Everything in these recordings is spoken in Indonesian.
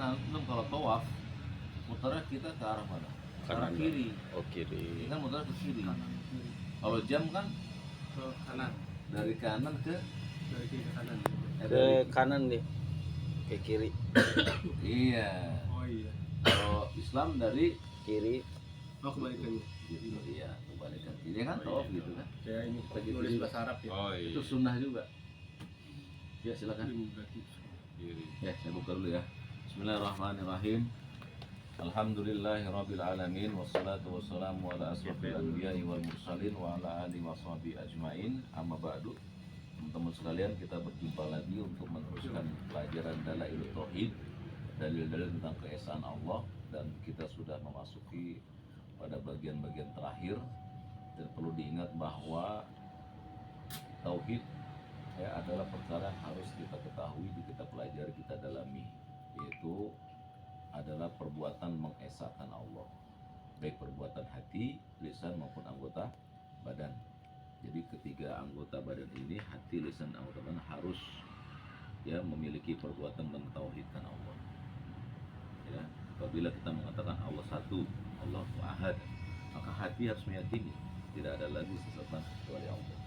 Nah, belum kalau tawaf muternya kita ke arah mana? Ke arah Kanan. kiri. Oh, kiri. Ini kan muter ke kiri. kanan kiri Kalau jam kan ke kanan, dari kanan ke dari kiri ke kanan. eh, Ke kanan nih. Ke kiri. iya. Oh iya. Kalau Islam dari Kiri. Oh kebalikannya. gitu, iya kebalikan kiri kan tawaf gitu kan. Kayak ini Begitu nulis juga. bahasa Arab ya. Oh iya. Itu sunnah juga. Ya silakan. Ini berarti. Kiri. Ya saya buka dulu ya. Bismillahirrahmanirrahim. Alhamdulillahirabbil alamin wassalatu wassalamu ala asrofil anbiya'i wal mursalin wa ala alihi washabihi ajmain. Amma ba'du. Teman-teman sekalian, kita berjumpa lagi untuk meneruskan pelajaran Dalailut Tauhid, dalil-dalil tentang keesaan Allah, dan kita sudah memasuki pada bagian-bagian terakhir. Dan perlu diingat bahwa tauhid adalah perkara yang harus kita ketahui, kita pelajari, kita dalami, yaitu adalah perbuatan mengesahkan Allah, baik perbuatan hati, lisan maupun anggota badan. Jadi ketiga anggota badan ini, hati, lisan, anggota badan harus memiliki perbuatan mentauhidkan Allah. Ya, apabila kita mengatakan Allah satu, Allah ahad, maka hati harus meyakini tidak ada lagi sesembahan kecuali Allah.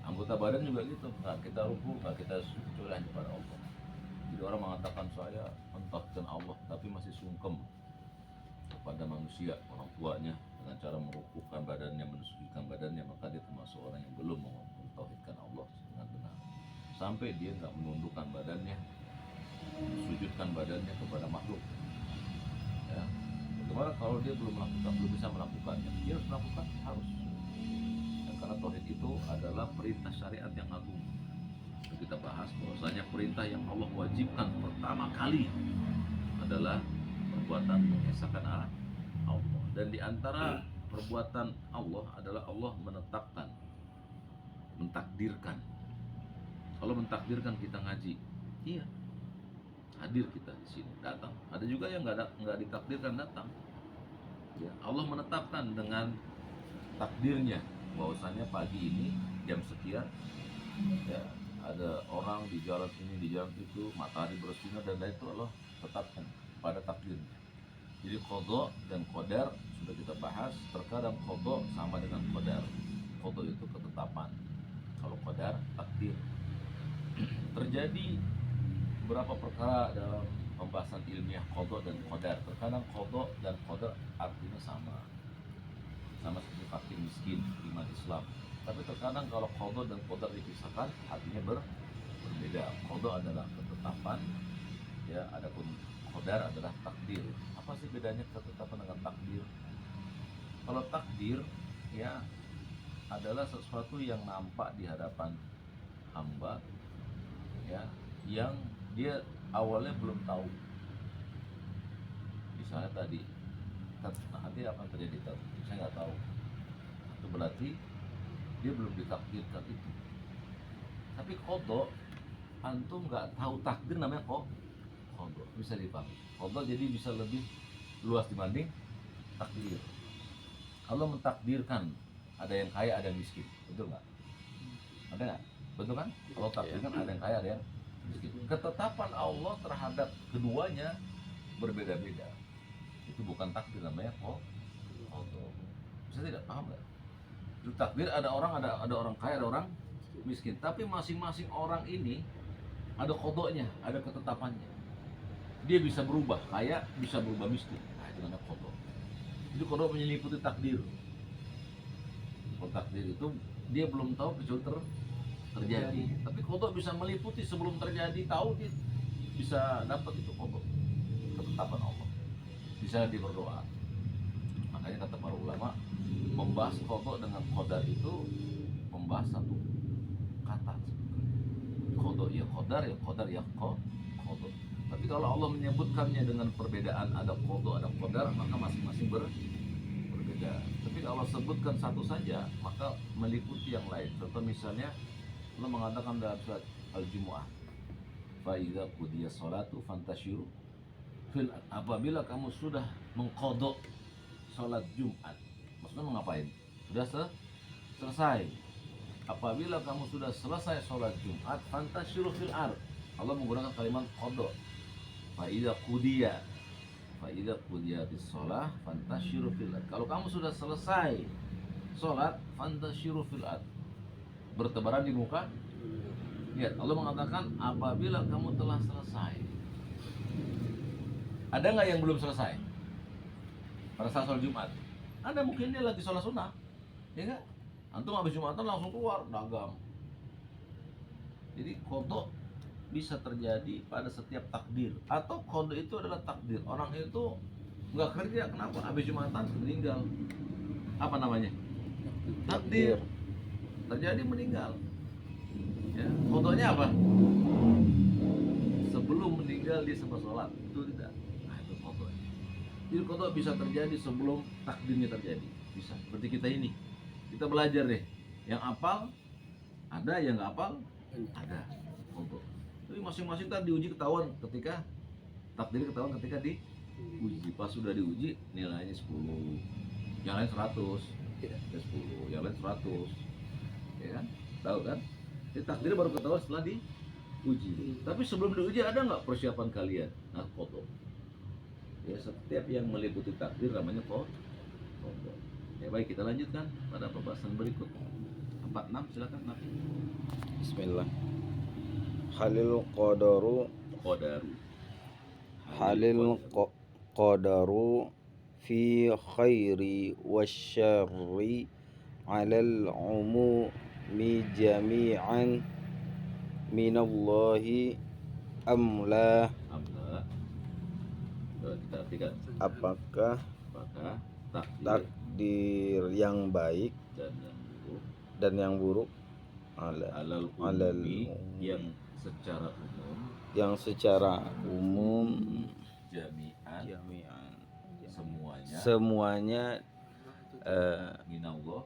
Anggota badan juga gitu, nggak kita ruku, nggak kita sujud kecuali kepada Allah. Jadi orang mengatakan saya mentauhidkan Allah, tapi masih sungkem kepada manusia, orang tuanya, dengan cara merukukan badannya, mensucikan badannya, maka dia termasuk orang yang belum mentauhidkan Allah dengan benar. Sampai dia nggak menundukkan badannya, mensujudkan badannya kepada makhluk. Ya, bagaimana kalau dia belum bisa melakukannya? Dia harus melakukan, harus. Ya, karena tauhid itu adalah perintah syariat yang agung. Kita bahas bahwasanya perintah yang Allah wajibkan pertama kali adalah perbuatan mengesahkan Allah. Dan di antara perbuatan Allah adalah Allah menetapkan, mentakdirkan. Kalau mentakdirkan kita ngaji, iya, hadir kita di sini, datang. Ada juga yang nggak ditakdirkan datang. Ya, Allah menetapkan dengan takdirnya bahwasanya pagi ini jam sekian, ya, ada orang di jalan ini, di jalan itu, matahari bersinar, dan itu Allah tetapkan pada takdirnya. Jadi qada dan qadar sudah kita bahas. Terkadang qada sama dengan qadar. Qada itu ketetapan, kalau qadar takdir. Terjadi beberapa perkara dalam pembahasan ilmiah qada dan qadar. Terkadang qada dan qadar artinya sama seperti fakir miskin iman Islam. Tapi terkadang kalau qada dan qadar dipisahkan, artinya berbeda. Qada adalah ketetapan, ya, adapun qadar adalah takdir. Apa sih bedanya ketetapan dengan takdir? Kalau takdir, ya, adalah sesuatu yang nampak di hadapan hamba, ya, yang dia awalnya belum tahu. Misalnya tadi, nanti apa yang terjadi, saya nggak tahu. Itu berarti dia belum ditakdirkan itu. Tapi qada, antum nggak tahu takdir, namanya qada. Bisa dipahami. Qada jadi bisa lebih luas dibanding takdir. Allah mentakdirkan ada yang kaya, ada yang miskin, betul nggak? Ada nggak? Betul kan? Allah takdirkan ada yang kaya, ada yang miskin. Ketetapan Allah terhadap keduanya berbeda-beda. Itu bukan takdir, namanya qada. Bisa tidak paham nggak? Itu takdir, ada orang kaya, ada orang miskin. Tapi masing-masing orang ini ada qadanya, ada ketetapannya. Dia bisa berubah kaya, bisa berubah miskin. Nah, itu namanya qada. Jadi qada menyeliputi takdir. Kalau takdir itu dia belum tahu kecuali terjadi. Tapi qada bisa meliputi sebelum terjadi, tahu, dia bisa dapat itu qada, ketetapan Allah. Bisa dia berdoa. Makanya kata para ulama, membahas qada dengan qadar itu membahas satu kata. Qada ya qadar, ya qadar ya qada. Tapi kalau Allah menyebutkannya dengan perbedaan, ada qada, ada qadar, maka masing-masing berbeda. Tapi kalau Allah sebutkan satu saja, maka meliputi yang lain. Contoh misalnya Allah mengatakan dalam surat Al-Jumu'ah, fa idza qudiyas sholatu fantashiru fil, apabila kamu sudah mengqada sholat Jumat, maksudnya mengapain? Sudah selesai. Apabila kamu sudah selesai sholat Jumat, fantashiru fil ard. Allah menggunakan kalimat qada. Fa idza qudiyatis shalah fantashiru fil ard. Kalau kamu sudah selesai sholat, fantashiru fil ard, bertebaran di muka. Lihat, Allah mengatakan apabila kamu telah selesai. Ada nggak yang belum selesai pada saat sholat Jumat? Ada, mungkin dia lagi sholat sunnah, ya nggak? Antum habis Jumatan langsung keluar dagang. Jadi kodok bisa terjadi pada setiap takdir, atau kodok itu adalah takdir. Orang itu nggak kerja, kenapa? Habis Jumatan meninggal. Apa namanya? Takdir. Terjadi meninggal. Ya, kodoknya apa? Sebelum meninggal dia sempat sholat, itu tidak. Nah, itu kodok. Jadi kodok bisa terjadi sebelum takdirnya terjadi. Bisa. Seperti kita ini. Kita belajar deh. Yang hafal ada, yang nggak hafal ada. Kodok. Jadi masing-masing tadi diuji ketahuan ketika takdir ketahuan ketika diuji. Pas sudah diuji nilainya 10, yang lain 100, ya 10, yang lain 100, ya kan? Tahu kan? Jadi takdir baru ketahuan setelah diuji. Tapi sebelum diuji ada nggak persiapan kalian? Nah, kodok. Ya, setiap yang meliputi takdir namanya kodok. Ya baik, kita lanjutkan pada pembahasan berikut. 46 silakan Nafi. Bismillah. Halil qadaru Qadaru. qadaru fi khairi wasyarri alal umumi jami'an minallahi amla. Amla. Kita artikan Apakah apakah takdir takdir yang baik dan yang buruk dan yang buruk alal alal umumi umum yang secara umum jami'an jami'an semuanya semuanya minallah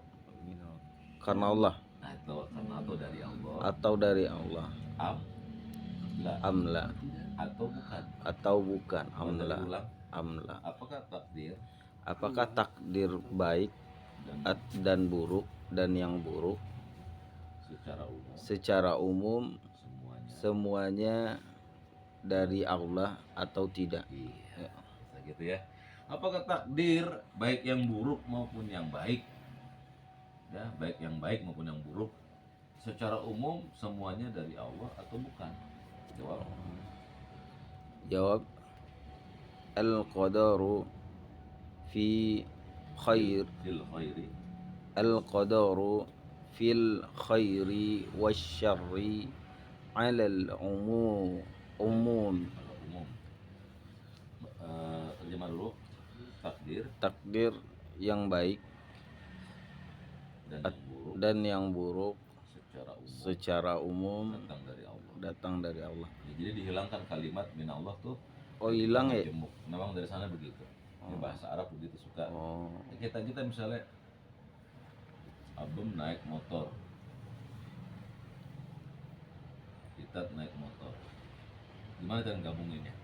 karena Allah atau dari Allah amla atau bukan amla Ulang. amla. Apakah takdir baik dan buruk dan yang buruk secara umum semuanya dari Allah atau tidak? Iya, gitu ya. Apakah takdir baik yang buruk maupun yang baik, ya baik yang baik maupun yang buruk, secara umum semuanya dari Allah atau bukan? Jawab al-qadaru fi khair Fil khairi al-qadaru fil khairi wasyarri alal umum. umum. Terjemah dulu. Takdir yang baik dan yang buruk secara umum datang dari Allah. Ya, jadi dihilangkan kalimat minallah tuh. Oh, hilang ya? Memang dari sana begitu. Ini bahasa Arab begitu suka. Kita misalnya Abem naik motor, kita naik motor, gimana cara gabungin ya?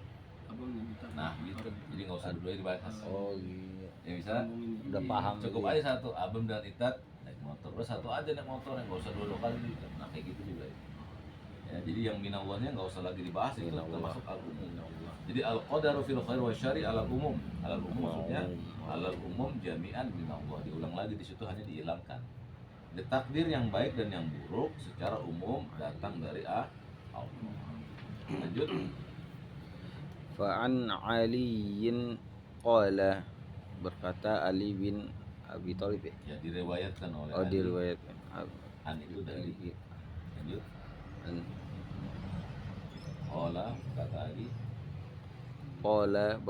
Nah gitu, jadi nggak usah dua dibahas. Oh iya. Ya bisa, Udah paham. cukup gitu ya. aja satu, Abem dan Itat naik motor, terus satu aja naik motor, yang nggak usah dua kali. Nah kayak gitu juga ya. Jadi yang minallahnya nggak usah lagi dibahas, itu termasuk al-umum. Jadi al-qadaru fil khair wa syari alal umum. Alal umum maksudnya alal umum jami'an minallah. Diulang lagi di situ, hanya dihilangkan. Di takdir yang baik dan yang buruk secara umum datang dari Allah. Lanjut. Fa'an Aliyin qala, berkata Ali bin Abi Thalib ya? Ya diriwayatkan oleh Oh, Ali. diriwayatkan. An itu dari. Lanjut. An Kata Ali. qala,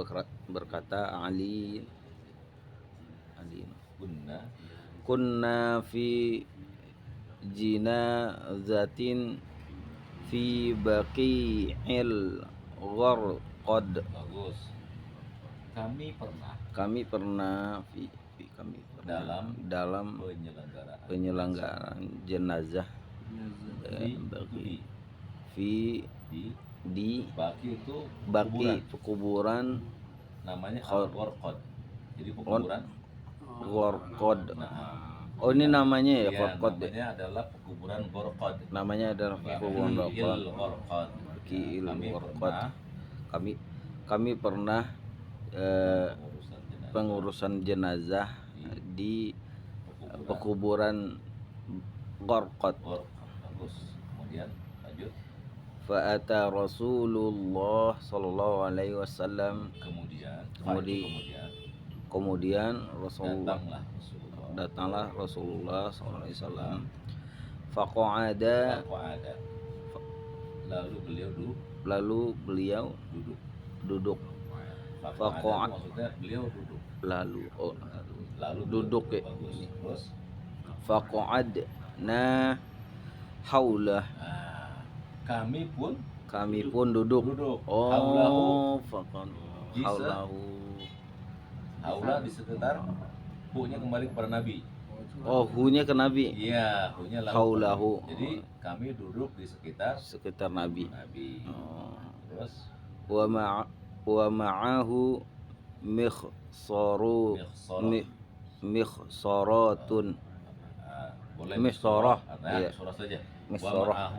berkata Ali kunna fi jinazatin fi baqi'il gharqad. Bagus. Kami pernah dalam penyelenggaraan jenazah di Baki itu kuburan namanya al-gharqad. Jadi kuburan gharqad. Nah, Oh, ini namanya ya, iya, gharqad. namanya adalah kuburan gharqad. Namanya adalah kuburan gharqad. Gharqad. Baqi'il Kami gharqad. pernah Kami kami pernah pengurusan jenazah pengurusan jenazah di pekuburan Gharqad. bagus. Kemudian lanjut. Fa'ata Rasulullah sallallahu alaihi wasallam. Kemudian Rasulullah datanglah Rasulullah sallallahu alaihi wasallam. Faqa'ada, lalu beliau duduk. Faqa'ada maksudnya beliau duduk. Lalu Duduk ya. bagus. Terus Faqa'adna haulah, kami pun duduk. Haulahu. Oh, faqad Bisa. haulahu. Haula di sekitar, hunya kembali kepada Nabi. Oh, hunya ke Nabi. Iya, hunya Haulahu. Jadi kami duduk di sekitar Nabi. Oh. Terus Wa ma'ahu mikhsaratun. Boleh Misarah. Iya. surah saja. Misarah.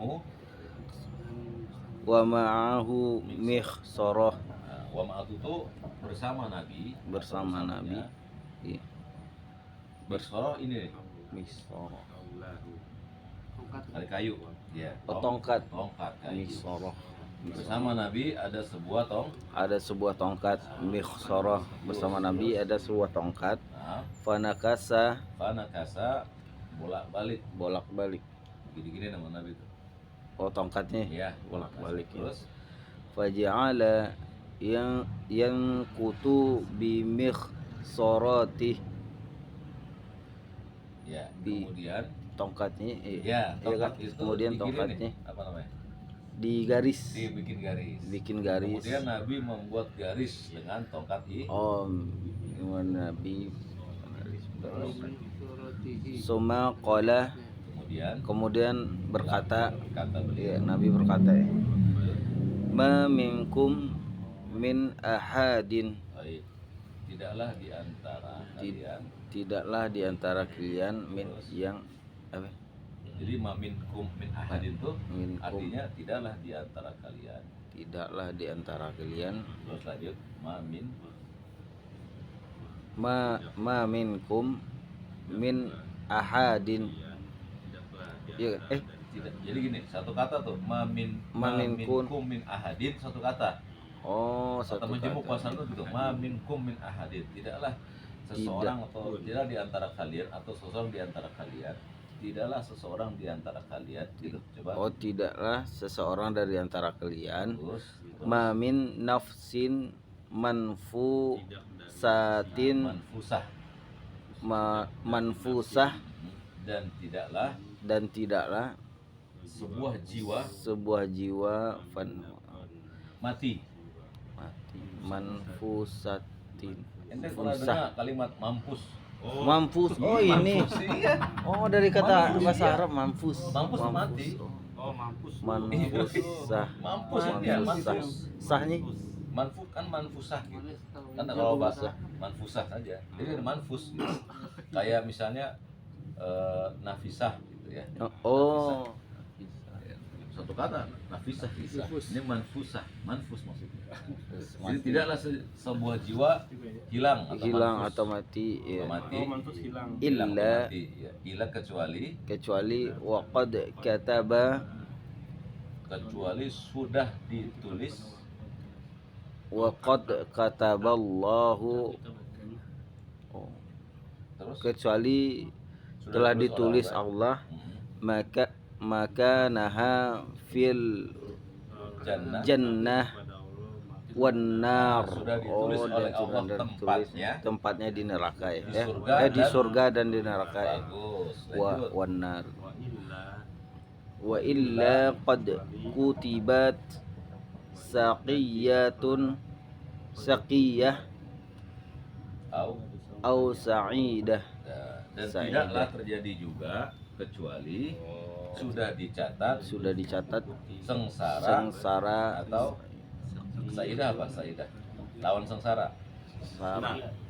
Wa ma'ahu mikhsarah. Wa ma'ahu itu bersama Nabi. Iya. Misarah ini Misarah. dari kayu. Ya. Tongkat. Kayu. Misarah. Bersama Nabi ada sebuah tongkat. Mikhsarah. Bersama Nabi ada sebuah tongkat. Nah, Fanakasa, bolak-balik. Gini-gini nama Nabi itu. Oh, tongkatnya Iya, bolak-balik. Terus Faja'ala yang kutu bimikhsaratih. ya, Di- kemudian Tongkatnya tongkat kan? itu Kemudian digini tongkatnya nih, apa namanya? dibikin garis. Kemudian Nabi membuat garis dengan tongkat Oh, Nabi Suma qala, kemudian berkata, kata ya, beliau, Nabi berkata, ma minkum min ahadin, baik, tidaklah di antara kalian min yang apa? jadi maminkum min ahadin tuh Minkum. artinya tidaklah di antara kalian. Tidaklah di antara kalian, Terus lanjut, ma minkum min ahadin. Ya, tidak. Jadi gini, satu kata tuh Maminkum. min ahadin, satu kata. Oh, Kata satu menjemuk kata. bahasa itu gitu. Maminkum min ahadin. Tidaklah seseorang atau tidak di antara kalian atau seseorang di antara kalian. Tidaklah seseorang di antara kalian gitu. Coba. Oh, tidaklah seseorang dari antara kalian Terus ma min nafsin manfusatin manfusah dan tidaklah sebuah jiwa mati. Manfusatin. Ente pernah dengar kalimat mampus? Mampus. Oh, ini. Iya. Oh, dari kata Mampus, bahasa iya. Arab mampus. Mampus mati. Oh, mampus. Manfusah. Mampus ini ya, mampus. Sahnya Manfusah gitu. Kan kalau bahasa manfusah saja. Jadi ada manfus gitu. Kayak misalnya nafisah gitu ya. oh. Satu kata nafisah. Ini manfus maksudnya. Jadi tidaklah sebuah jiwa hilang Atau mati, ya. Oh, mampus hilang. Illa kecuali waqad kataba, kecuali sudah ditulis waqad kataballahu. Oh. terus Kecuali sudah telah ditulis ditulis oleh Allah, maka naha fil jannah jannah wan nar. Sudah ditulis oleh Allah tempatnya di neraka ya. Di surga Dan di neraka ya. bagus. Lanjut. Wan nar. Wa illa qad kutibat saqiyah au sa'idah. Dan Sa'idah. tidaklah terjadi juga kecuali sudah dicatat sengsara atau saidah. Apa saidah? Lawan sengsara.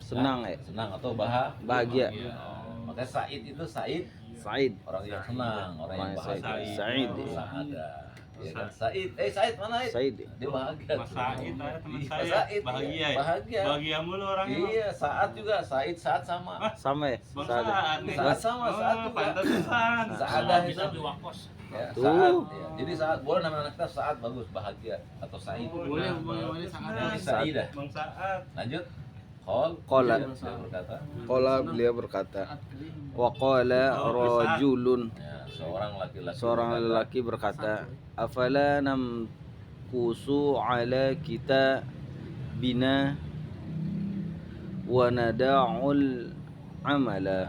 Senang ya. Senang atau Bahagia. Makanya Said itu Said. orang yang senang, orang yang bahagia. Said. Sa'ada. Ya kan? Said, Said mana Said? Said. Dia bahagia. Mas Said ada teman Iya, saya. Said, Bahagia iya, ya? bahagia. Bahagia mulu orangnya. Bang. Iya, Saat juga, Said Saat sama. Sama ya? Bang Saad. Saad nih. Saat sama, Saat juga. Pantesan. Saadah itu. bisa diwakos. Ya, Tuh. Saat. Ya. Jadi Saat boleh nama anak kita Saat bagus, bahagia atau Said. Boleh, Nah, boleh sangat. Jadi Nah, Saidah. Bang Saad. Lanjut. Qol. Qala. Dia berkata. Qala beliau berkata, wa qala rajulun, Ya, seorang laki-laki. seorang berkata, lelaki berkata, afala namkusu ala kita bina wa nada'ul amala.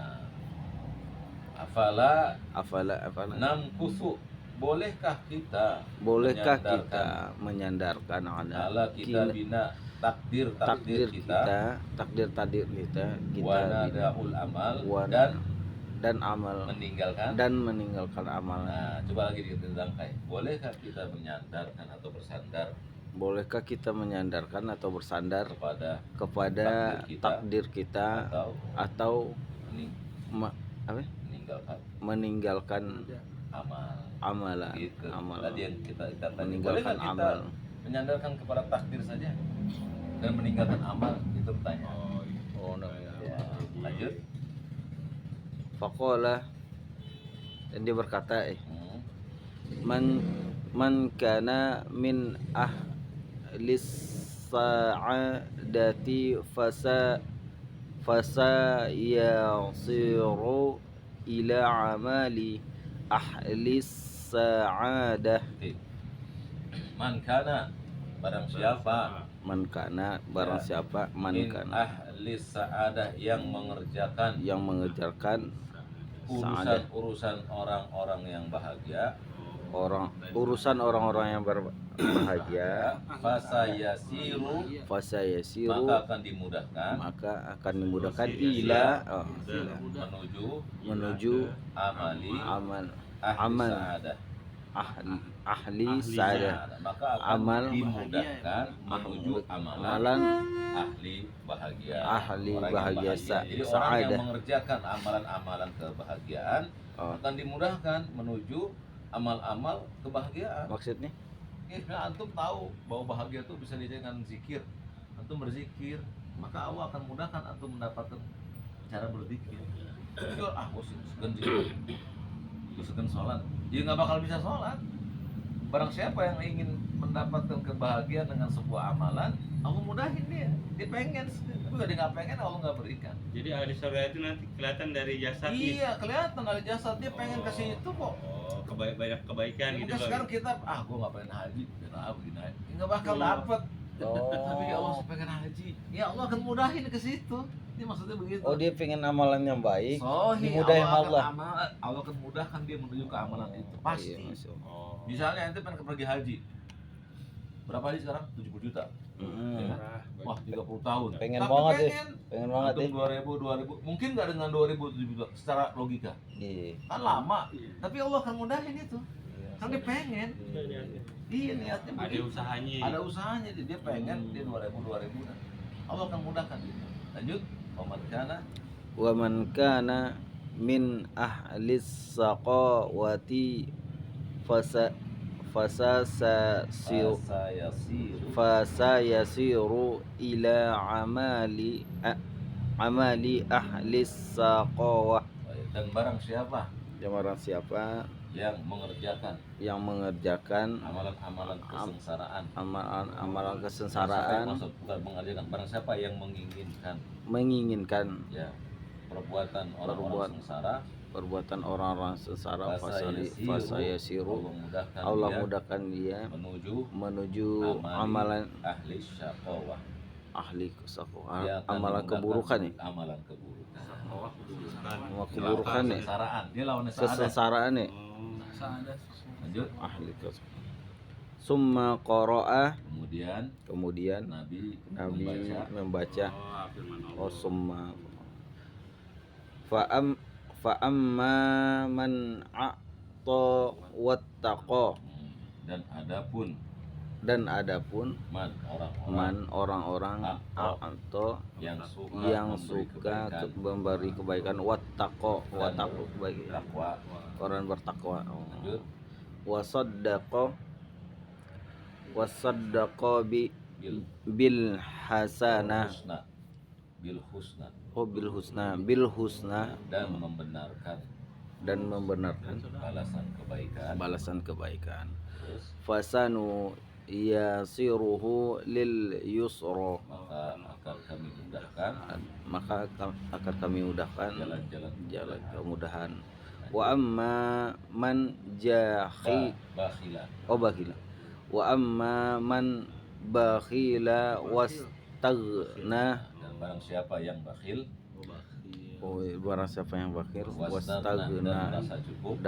Afala Afala namkusu, bolehkah kita bolehkah menyandarkan kita menyandarkan ala kita bina takdir takdir kita kita wana bina daul amal Wana- dan dan amal meninggalkan. dan meninggalkan amal. Nah, coba lagi ditangkai. Bolehkah kita menyandarkan atau bersandar Bolehkah kita menyandarkan atau bersandar kepada kepada takdir kita atau atau mening- apa? meninggalkan meninggalkan amal? amalan Gitu. amal Tadi yang kita tadi, meninggalkan bolehkah kita amal. menyandarkan kepada takdir saja dan meninggalkan amal? Itu pertanyaan. Oh, no. Ya, lanjut. Faqala, dan dia berkata, Hmm. man kana min ahlis sa'adati fasa yasiru ila amali ahlis sa'adah. Oke. Man kana, barang siapa Man kana, barang Ya. siapa man min kana ahli sa'adah yang mengerjakan yang mengerjakan sa'adah, urusan orang-orang yang bahagia, urusan orang-orang yang berbahagia, fasa yasiru, fasa yasiru, maka akan dimudahkan maka akan dimudahkan ila menuju amali amal ahli amal. sa'adah. ahli sa'adah, Maka akan Amal. dimudahkan menuju amalan amalan ahli bahagia. ahli Orang yang bahagia Jadi orang yang sa'adah. mengerjakan amalan-amalan kebahagiaan Oh, akan dimudahkan menuju amal-amal kebahagiaan. maksudnya Ya, antum tahu bahwa bahagia itu bisa dijadikan zikir. Antum berzikir, maka Allah akan mudahkan antum mendapatkan cara berzikir. Jujur, gue segan zikir, gue segan sholat, dia nggak bakal bisa sholat. Barang siapa yang ingin mendapatkan kebahagiaan dengan sebuah amalan, Allah mudahin dia. Dia pengen, tapi kalau dia nggak pengen, Allah nggak berikan. Jadi ahli surga itu nanti kelihatan dari jasad nih. Iya, kelihatan dari jasad dia pengen ke situ kok. Oh, banyak kebaikan Ya, gitu. mungkin sekarang kita, gue nggak pengen haji, kenapa begini haji? Nggak bakal dapet. Tapi ya Allah, saya pengen haji. Ya Allah akan mudahin ke situ. Ini maksudnya begitu. oh dia pengen amalan yang baik, Sohi, dimudahin Allah. Allah. Allah akan mudahkan dia menuju ke amalan itu. Pasti. Iya, Masya Allah. Oh. Misalnya ente pengen pergi haji. Berapa haji sekarang? 70 juta. Mm. Ya. Wah, 30 tahun. Pengen Tapi banget deh. pengen. Pengen banget Antum deh. 2000. Mungkin nggak dengan 2007 juta secara logika. Iya. Kan lama. Tapi Allah akan mudahin itu. Kan dia pengen. Iya. Iya, niatnya Ada begitu. usahanya. Ada usahanya dia pengen dia 2000 dan Allah akan mudahkan gitu. Lanjut, Muhammad kana Wa man kana min ahlis saqawati fasa yasiru ila amali ahlis saqawah. dan barang siapa Barang siapa yang mengerjakan yang mengerjakan amalan-amalan kesengsaraan. amalan Barang siapa yang kesengsaraan, maksud bukan mengerjakan, barang siapa yang menginginkan ya perbuatan orang-orang sengsara, perbuatan orang-orang sengsara, fasa yasiru, Allah Allah mudahkan mudahkan dia dia menuju amalan ahli syaqawah, ahli kesaqawah, dia akan amalan memudahkan keburukan ya, amalan keburukan. Oh, keburukan. amalan keburukan ya, Kesengsaraan, dia lawannya sa'adah. kesengsaraan ya, Oh. Lanjut, ahli kesaqawah. Summa qara'a, kemudian kemudian Nabi Nabi membaca Oh, firman Allah. summa fa'amma man a'ta wattaqa, dan adapun dan adapun man orang-orang A'ta, atau yang suka yang memberi suka kebaikan memberi kebaikan, wattaqo kebaikan, takwa. orang bertakwa. Lanjut, Wasaddaqa, Wasaddaqa bil bil hasanah. husna, bil husna, Oh, bil husna dan membenarkan balasan kebaikan. Terus Fasanu yasiruhu lil yusra, maka akan kami mudahkan jalan kemudahan. Wa amma man bakhila wa amma man bakhila wastaghna. dan barang siapa yang bakhil Barang siapa yang bakhil dan wastaghna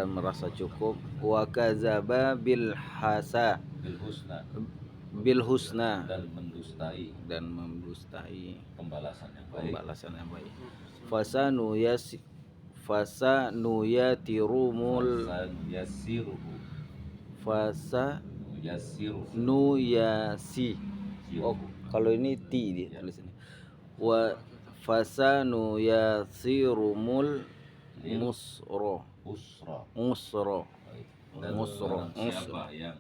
merasa cukup wa kadzaba bil husna dan mendustai pembalasan yang baik. Fasanu yatirumul yasi. Oh, kalau ini ti dia tulisannya. Wa fasanu yasirumul Usra. musra. Dan Musra. barang siapa yang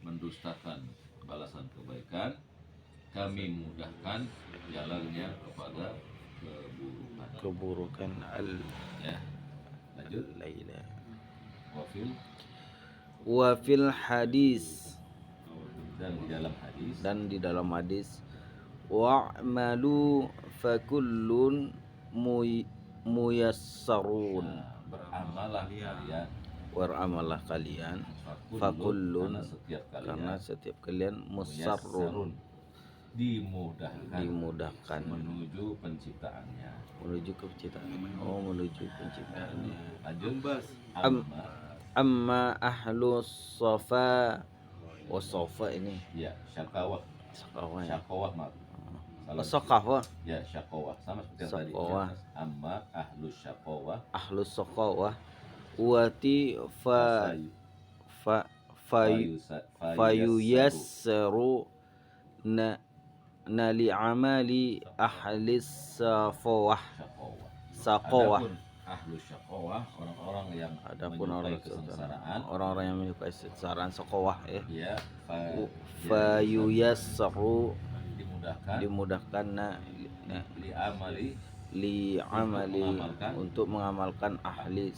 mendustakan balasan kebaikan, kami mudahkan jalannya kepada keburukan. Ya, lanjut. Laila. Wafil Wa fil hadis, dan di dalam hadis wa'malu fakullun muyassarun. Beramalah kalian Fakullun, karena setiap kalian musarrun, dimudahkan menuju penciptaannya. Lanjut. Amma ahlus safa. Oh, sofa ini Ya, syakawah ya. maaf. Saqawah. Ya, syakawah sama seperti yang tadi. Syaqawah. Amma ahlus syakawah Ahlus saqawah wati fayuyassaru nali amali ahlis saqawah. Adapun ahlus syakawah, orang-orang yang menyukai kesengsaraan saqawah ya. Ya, Fayuyassaru dimudahkan li amali untuk mengamalkan ahli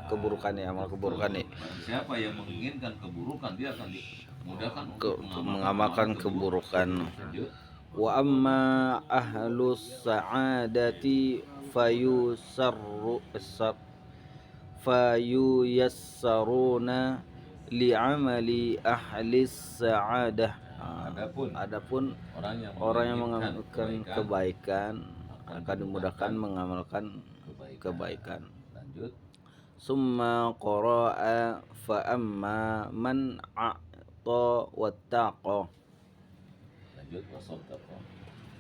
keburukan ya, amal keburukan ya. Siapa yang menginginkan keburukan, dia akan dimudahkan untuk mengamalkan keburukan. Wa amma ahlus sa'adati fayuyassaruna li'amali ahlis sa'adah. Adapun orang yang mengamalkan kebaikan akan dimudahkan mengamalkan kebaikan. Lanjut. Summa qara'a fa amma man a'ta wattaqa. Lanjut.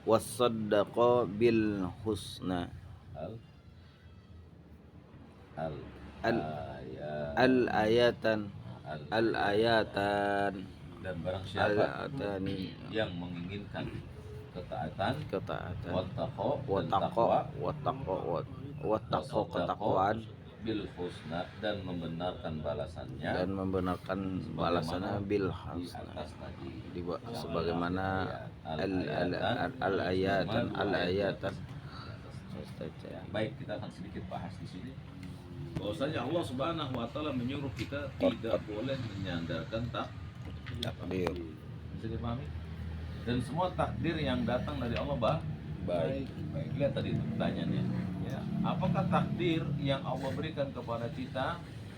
Wasaddaqa bil husna. Al ayatan dan barang siapa yang menginginkan ketaatan ketakwaan bil husna dan membenarkan balasannya bil husna sebagaimana al ayatan. Baik, kita akan sedikit bahas di sini bahwasanya Allah Subhanahu wa taala menyuruh kita tidak boleh menyandarkan takdir. Bisa dipahami? Dan semua takdir yang datang dari Allah baik. Lihat tadi itu pertanyaannya. Ya, apakah takdir yang Allah berikan kepada kita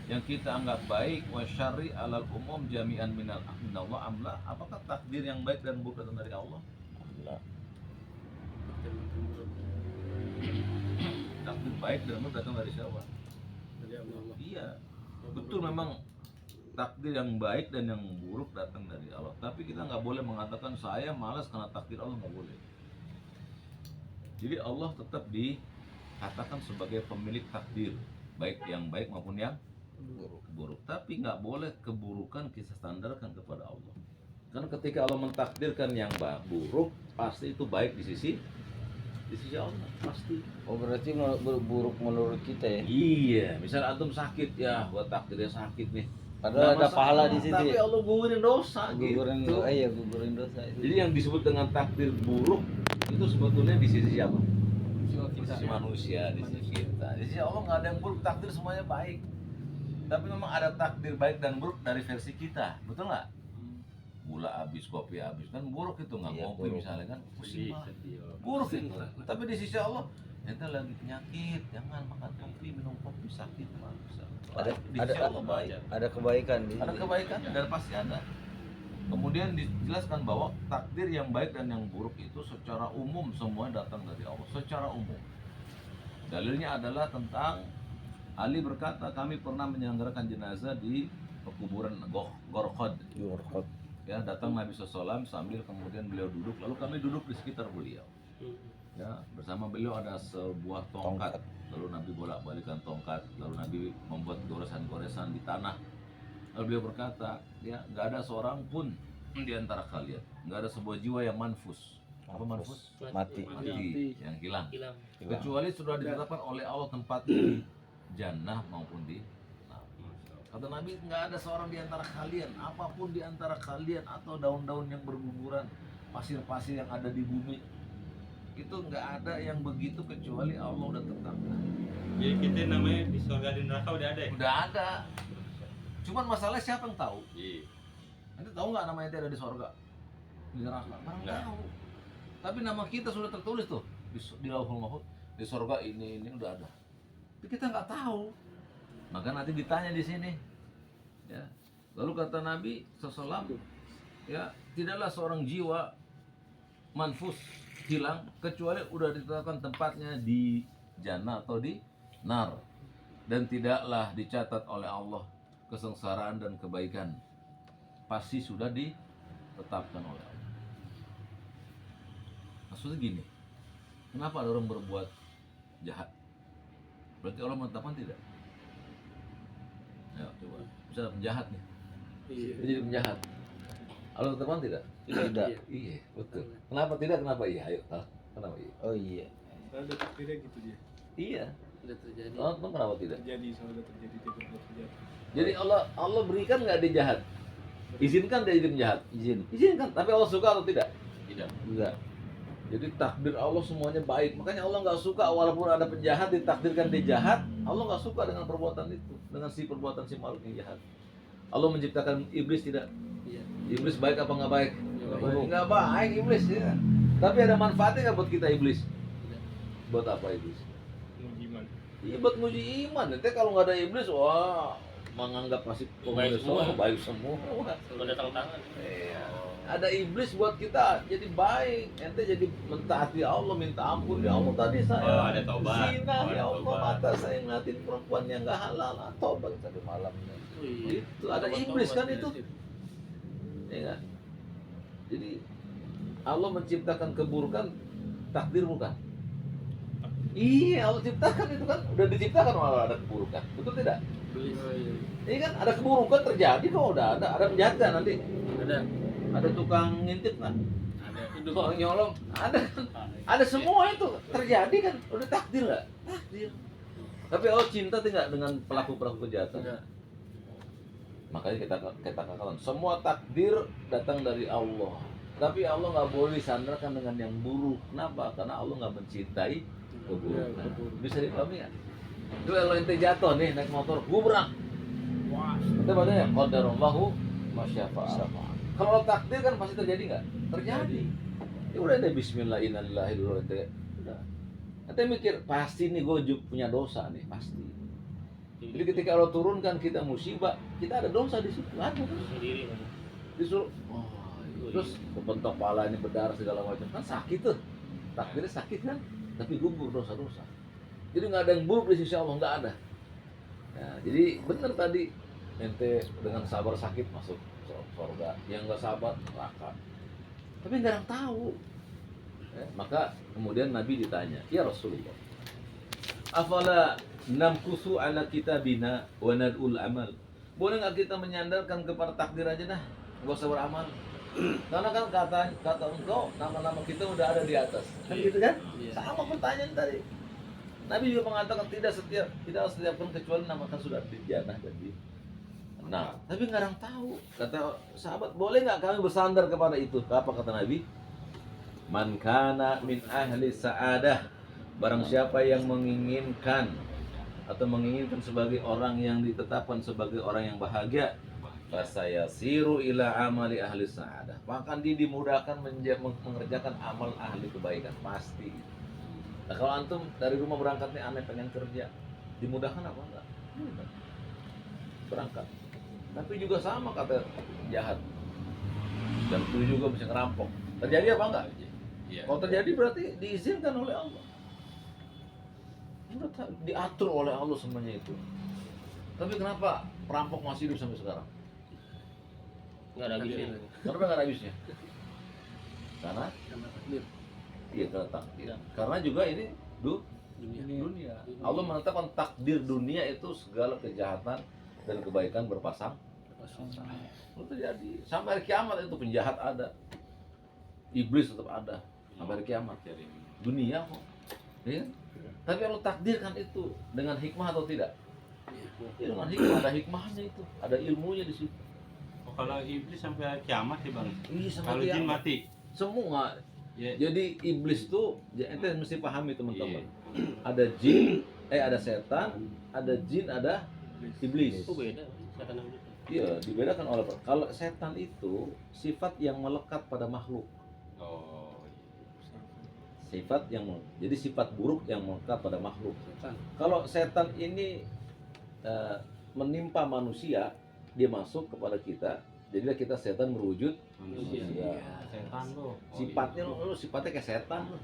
yang kita anggap baik wa syarri alal umum jami'an minallah amla? Apakah takdir yang baik dan buruk datang dari Allah? Takdir baik dan buruk datang dari siapa? Dari Allah. Iya, betul, memang takdir yang baik dan yang buruk datang dari Allah. Tapi kita nggak boleh mengatakan saya malas karena takdir Allah, nggak boleh. Jadi Allah tetap dikatakan sebagai pemilik takdir, baik yang baik maupun yang buruk. Tapi nggak boleh keburukan kita standarkan kepada Allah. Karena ketika Allah mentakdirkan yang buruk, pasti itu baik di sisi Allah, pasti. Oh, berarti buruk menurut kita ya? Iya, misal antum sakit, ya buat takdirnya sakit nih. Padahal Nggak ada pahala di situ. Tapi Allah gugurin dosa Gugurin gitu. iya gugurin dosa itu. Jadi yang disebut dengan takdir buruk itu sebetulnya di sisi siapa? Di sisi manusia, di sisi kita. Di sisi Allah nggak ada yang buruk, takdir semuanya baik. Tapi memang ada takdir baik dan buruk dari versi kita, betul nggak? Gula habis, kopi habis, kan buruk itu nggak Iya, ngopi buruk. misalnya kan, pusing Sedih, banget. sedih. Buruk itu. Tapi di sisi Allah, ente lagi penyakit, jangan makan kopi, minum kopi sakit mah bisa. Ada Di sisi Allah baik. ada kebaikan di Ada kebaikan dan pasti ada. Kemudian dijelaskan bahwa takdir yang baik dan yang buruk itu secara umum semua datang dari Allah, secara umum. Dalilnya adalah tentang Ali berkata, kami pernah menyelenggarakan jenazah di kuburan Gorkhod. Yurkot. Ya, datang Nabi SAW sambil kemudian beliau duduk, lalu kami duduk di sekitar beliau. Ya, bersama beliau ada sebuah tongkat. Lalu Nabi bolak-balikan tongkat, lalu Nabi membuat goresan-goresan di tanah. Lalu beliau berkata, ya, nggak ada seorang pun di antara kalian, nggak ada sebuah jiwa yang manfus. Apa manfus? Mati. Mati, yang hilang. Hilang. Kecuali sudah ditetapkan oleh Allah tempat di jannah maupun di neraka. Kata Nabi, nggak ada seorang di antara kalian, apapun di antara kalian atau daun-daun yang berguguran, pasir-pasir yang ada di bumi, itu nggak ada yang begitu kecuali Allah udah tetapkan. Jadi kita namanya di surga di neraka udah ada ya? Udah ada. Cuman masalahnya siapa yang tahu? Iya. Nanti tahu nggak nama ente ada di sorga, di neraka? Barang Nggak. tahu. Tapi nama kita sudah tertulis tuh di Lauhul Mahfuz, di sorga ini udah ada. Tapi kita nggak tahu. Maka nanti ditanya di sini. Ya. Lalu kata Nabi SAW, ya tidaklah seorang jiwa manfus hilang kecuali udah ditetapkan tempatnya di jannah atau di nar, dan tidaklah dicatat oleh Allah kesengsaraan dan kebaikan, pasti sudah ditetapkan oleh Allah. Maksudnya gini, kenapa ada orang berbuat jahat? Berarti Allah menetapkan tidak? Ya, coba. Misalnya penjahat nih, dia jadi penjahat. Allah menetapkan tidak? Tidak. Iya, betul. Kenapa tidak? Kenapa iya? Ayo, kenapa iya? Oh iya. Soalnya udah takdirnya gitu dia. Iya. Udah terjadi. Kenapa tidak? Terjadi, soalnya udah terjadi, dia udah terjadi. Jadi Allah berikan nggak dia jahat? Izinkan dia jadi penjahat? Izin. Izinkan. Tapi Allah suka atau tidak? Tidak. Enggak. Jadi takdir Allah semuanya baik. Makanya Allah nggak suka walaupun ada penjahat ditakdirkan dia jahat. Allah nggak suka dengan perbuatan itu, dengan si perbuatan si makhluk yang jahat. Allah menciptakan iblis tidak? Iya. Iblis baik apa nggak baik? Nggak baik. Nggak baik iblis ya. Tapi ada manfaatnya nggak buat kita iblis? Tidak. Buat apa iblis? Gimana? Iya buat nguji iman. Nanti kalau nggak ada iblis, wah menganggap masih Baik semua. baik semua. Wah, Kalau ada tangan. iya. Ada iblis buat kita jadi baik. Ente jadi mentaati Allah, minta ampun ya Allah tadi saya. Oh, ada tobat. Zina Oh, ada ya Allah, tobat. mata saya ngeliatin perempuan yang nggak halal. Tobat tadi malamnya. Wih. Itu ada iblis kan itu. Ya nggak? Jadi Allah menciptakan keburukan, takdir bukan? Iya, Allah ciptakan itu kan, udah diciptakan malah ada keburukan, betul tidak? Iblis. Ini kan ada keburukan terjadi kok, udah ada penjahat kan nanti, Ada. ada tukang ngintip kan, Ada. tukang nyolong, ada kan, ada semua itu terjadi kan, udah takdir nggak? Takdir. Tapi Allah cinta tidak dengan pelaku-pelaku kejahatan? Enggak. Makanya kita katakan semua takdir datang dari Allah. Tapi Allah nggak boleh disandarkan dengan yang buruk. Kenapa? Karena Allah nggak mencintai keburukan. Bisa dipahami nggak? Itu kalau ente jatuh nih naik motor, gubrak. Wah, Itu bacanya qadarullahu masyafa'al. Kalau takdir kan pasti terjadi nggak? Terjadi. Ya udah deh Bismillah innalillahi dulu ente. Udah. Ente mikir pasti nih gue punya dosa nih pasti. Jadi ketika Allah turunkan kita musibah, kita ada dosa di situ. Ada dosa. Sendiri. Disuruh terus kepentok palanya berdarah segala macam kan sakit tuh, takdirnya sakit kan, tapi gugur dosa-dosa. Jadi nggak ada yang buruk di sisi Allah, nggak ada. Nah, jadi benar tadi ente dengan sabar sakit masuk surga, yang nggak sabar neraka. Tapi nggak ada yang tahu. Maka kemudian Nabi ditanya, ya Rasulullah, afala namkusu ala kitabina wa nad'ul amal. Boleh nggak kita menyandarkan kepada takdir aja dah, nggak usah beramal. Karena kan kata engkau nama-nama kita udah ada di atas. Kan gitu kan? Iya. Sama pertanyaan tadi. Nabi juga mengatakan tidak setiap pun kecuali nama kan sudah di jannah dan di Nah, tapi nggak ada yang tahu. Kata sahabat, boleh nggak kami bersandar kepada itu? Apa kata Nabi? Man kana min ahli sa'adah, barang siapa yang menginginkan atau menginginkan sebagai orang yang ditetapkan sebagai orang yang bahagia, fasayasiru ila amali ahli sa'adah, maka dia dimudahkan mengerjakan amal ahli kebaikan, pasti. Nah, kalau antum dari rumah berangkat nih, aneh pengen kerja, dimudahkan apa enggak? Mudah. Berangkat. Tapi juga sama kata jahat. Dan itu juga bisa ngerampok. Terjadi apa enggak? Iya. Kalau terjadi berarti diizinkan oleh Allah. Diatur oleh Allah semuanya itu. Tapi kenapa perampok masih hidup sampai sekarang? Nggak ada habisnya. Kenapa nggak ada habisnya? Karena Karena takdir. iya karena takdir. Ya. Karena juga ini Dunia. dunia. Allah menetapkan takdir dunia itu segala kejahatan dan kebaikan berpasang. Itu terjadi sampai hari kiamat, itu penjahat ada, iblis tetap ada sampai hari kiamat. Dunia kok, ya? Tapi Allah takdirkan itu dengan hikmah atau tidak? Ya, dengan hikmah, ada hikmahnya itu, ada ilmunya di situ. Oh, kalau iblis sampai hari kiamat ya bang. Iya, sampai Kalau jin kiamat. mati. Semua. Ya. Jadi iblis itu, ente mesti pahami teman-teman. Ada jin, ada setan, ada jin, ada iblis. Itu beda. Setan sama iblis. Iya, dibedakan oleh kalau setan itu sifat yang melekat pada makhluk. Oh. Sifat yang jadi sifat buruk yang melekat pada makhluk. Setan. Kalau setan ini menimpa manusia, dia masuk kepada kita, jadilah kita setan berwujud Manusia. Iya. Setan lo. sifatnya lu sifatnya kayak setan lu.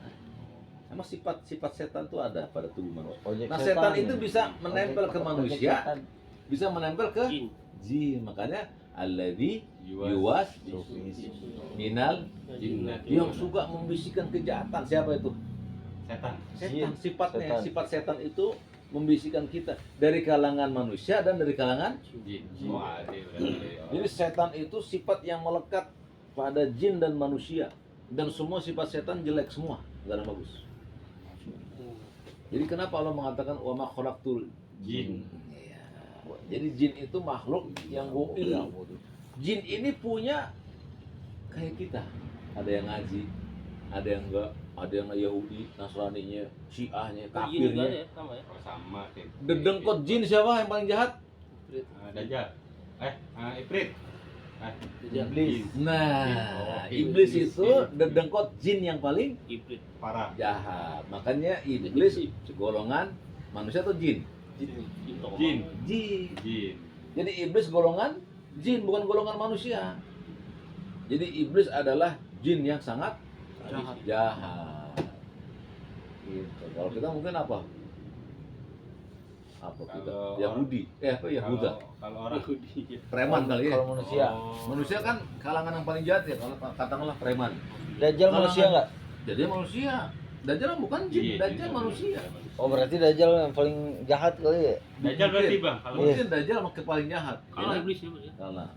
Emang sifat setan tuh ada pada tubuh manusia. Ojek Nah, setan itu bisa menempel ke manusia, setan. bisa menempel ke Jin. jin. Makanya alladzi Yuwas. yuwas minal Jinnah. yang suka membisikkan kejahatan. Siapa itu? Setan. Setan. Sifatnya, Setan. sifat setan itu membisikkan kita dari kalangan manusia dan dari kalangan. Jin. Oh, ada berarti. Jadi setan itu sifat yang melekat pada jin dan manusia, dan semua sifat setan jelek semua, nggak ada yang bagus. Jadi kenapa Allah mengatakan wa ma khalaqtul Jin. Iya. Jadi jin itu makhluk yang goib. Jin ini punya kayak kita. Ada yang ngaji, ada yang enggak, ada yang Yahudi, Nasraninya, Syiahnya, Jin juga ada kafirnya. ya, sama ya. Oh, sama kayak. Dedengkot jin siapa yang paling jahat? Dajjal. Ifrit. Dajjal. Iblis. Nah, Oh, iblis iblis. itu dedengkot jin yang paling Iblis. Parah. jahat. Makanya iblis golongan manusia atau jin? Jin. Jin. Jin. Jadi iblis golongan jin, bukan golongan manusia. Jadi iblis adalah jin yang sangat jahat. Gitu. Kalau kita mungkin apa? Apa kita? Kalau Yahudi. Yahuda. Kalau orang Preman kali ya. Kalau manusia. Oh. Manusia kan kalangan yang paling jahat ya, kalau katakanlah preman. Dajjal Kalangan- manusia nggak? Jadi manusia. Dajjal bukan jin, Iya, Dajjal jin. manusia. Oh berarti Dajjal yang paling jahat kali ya? Dajjal berarti bang. Kalau Mungkin Dajjal makin paling jahat. Kalau ya. iblis ya, Bang, ya. Kalah.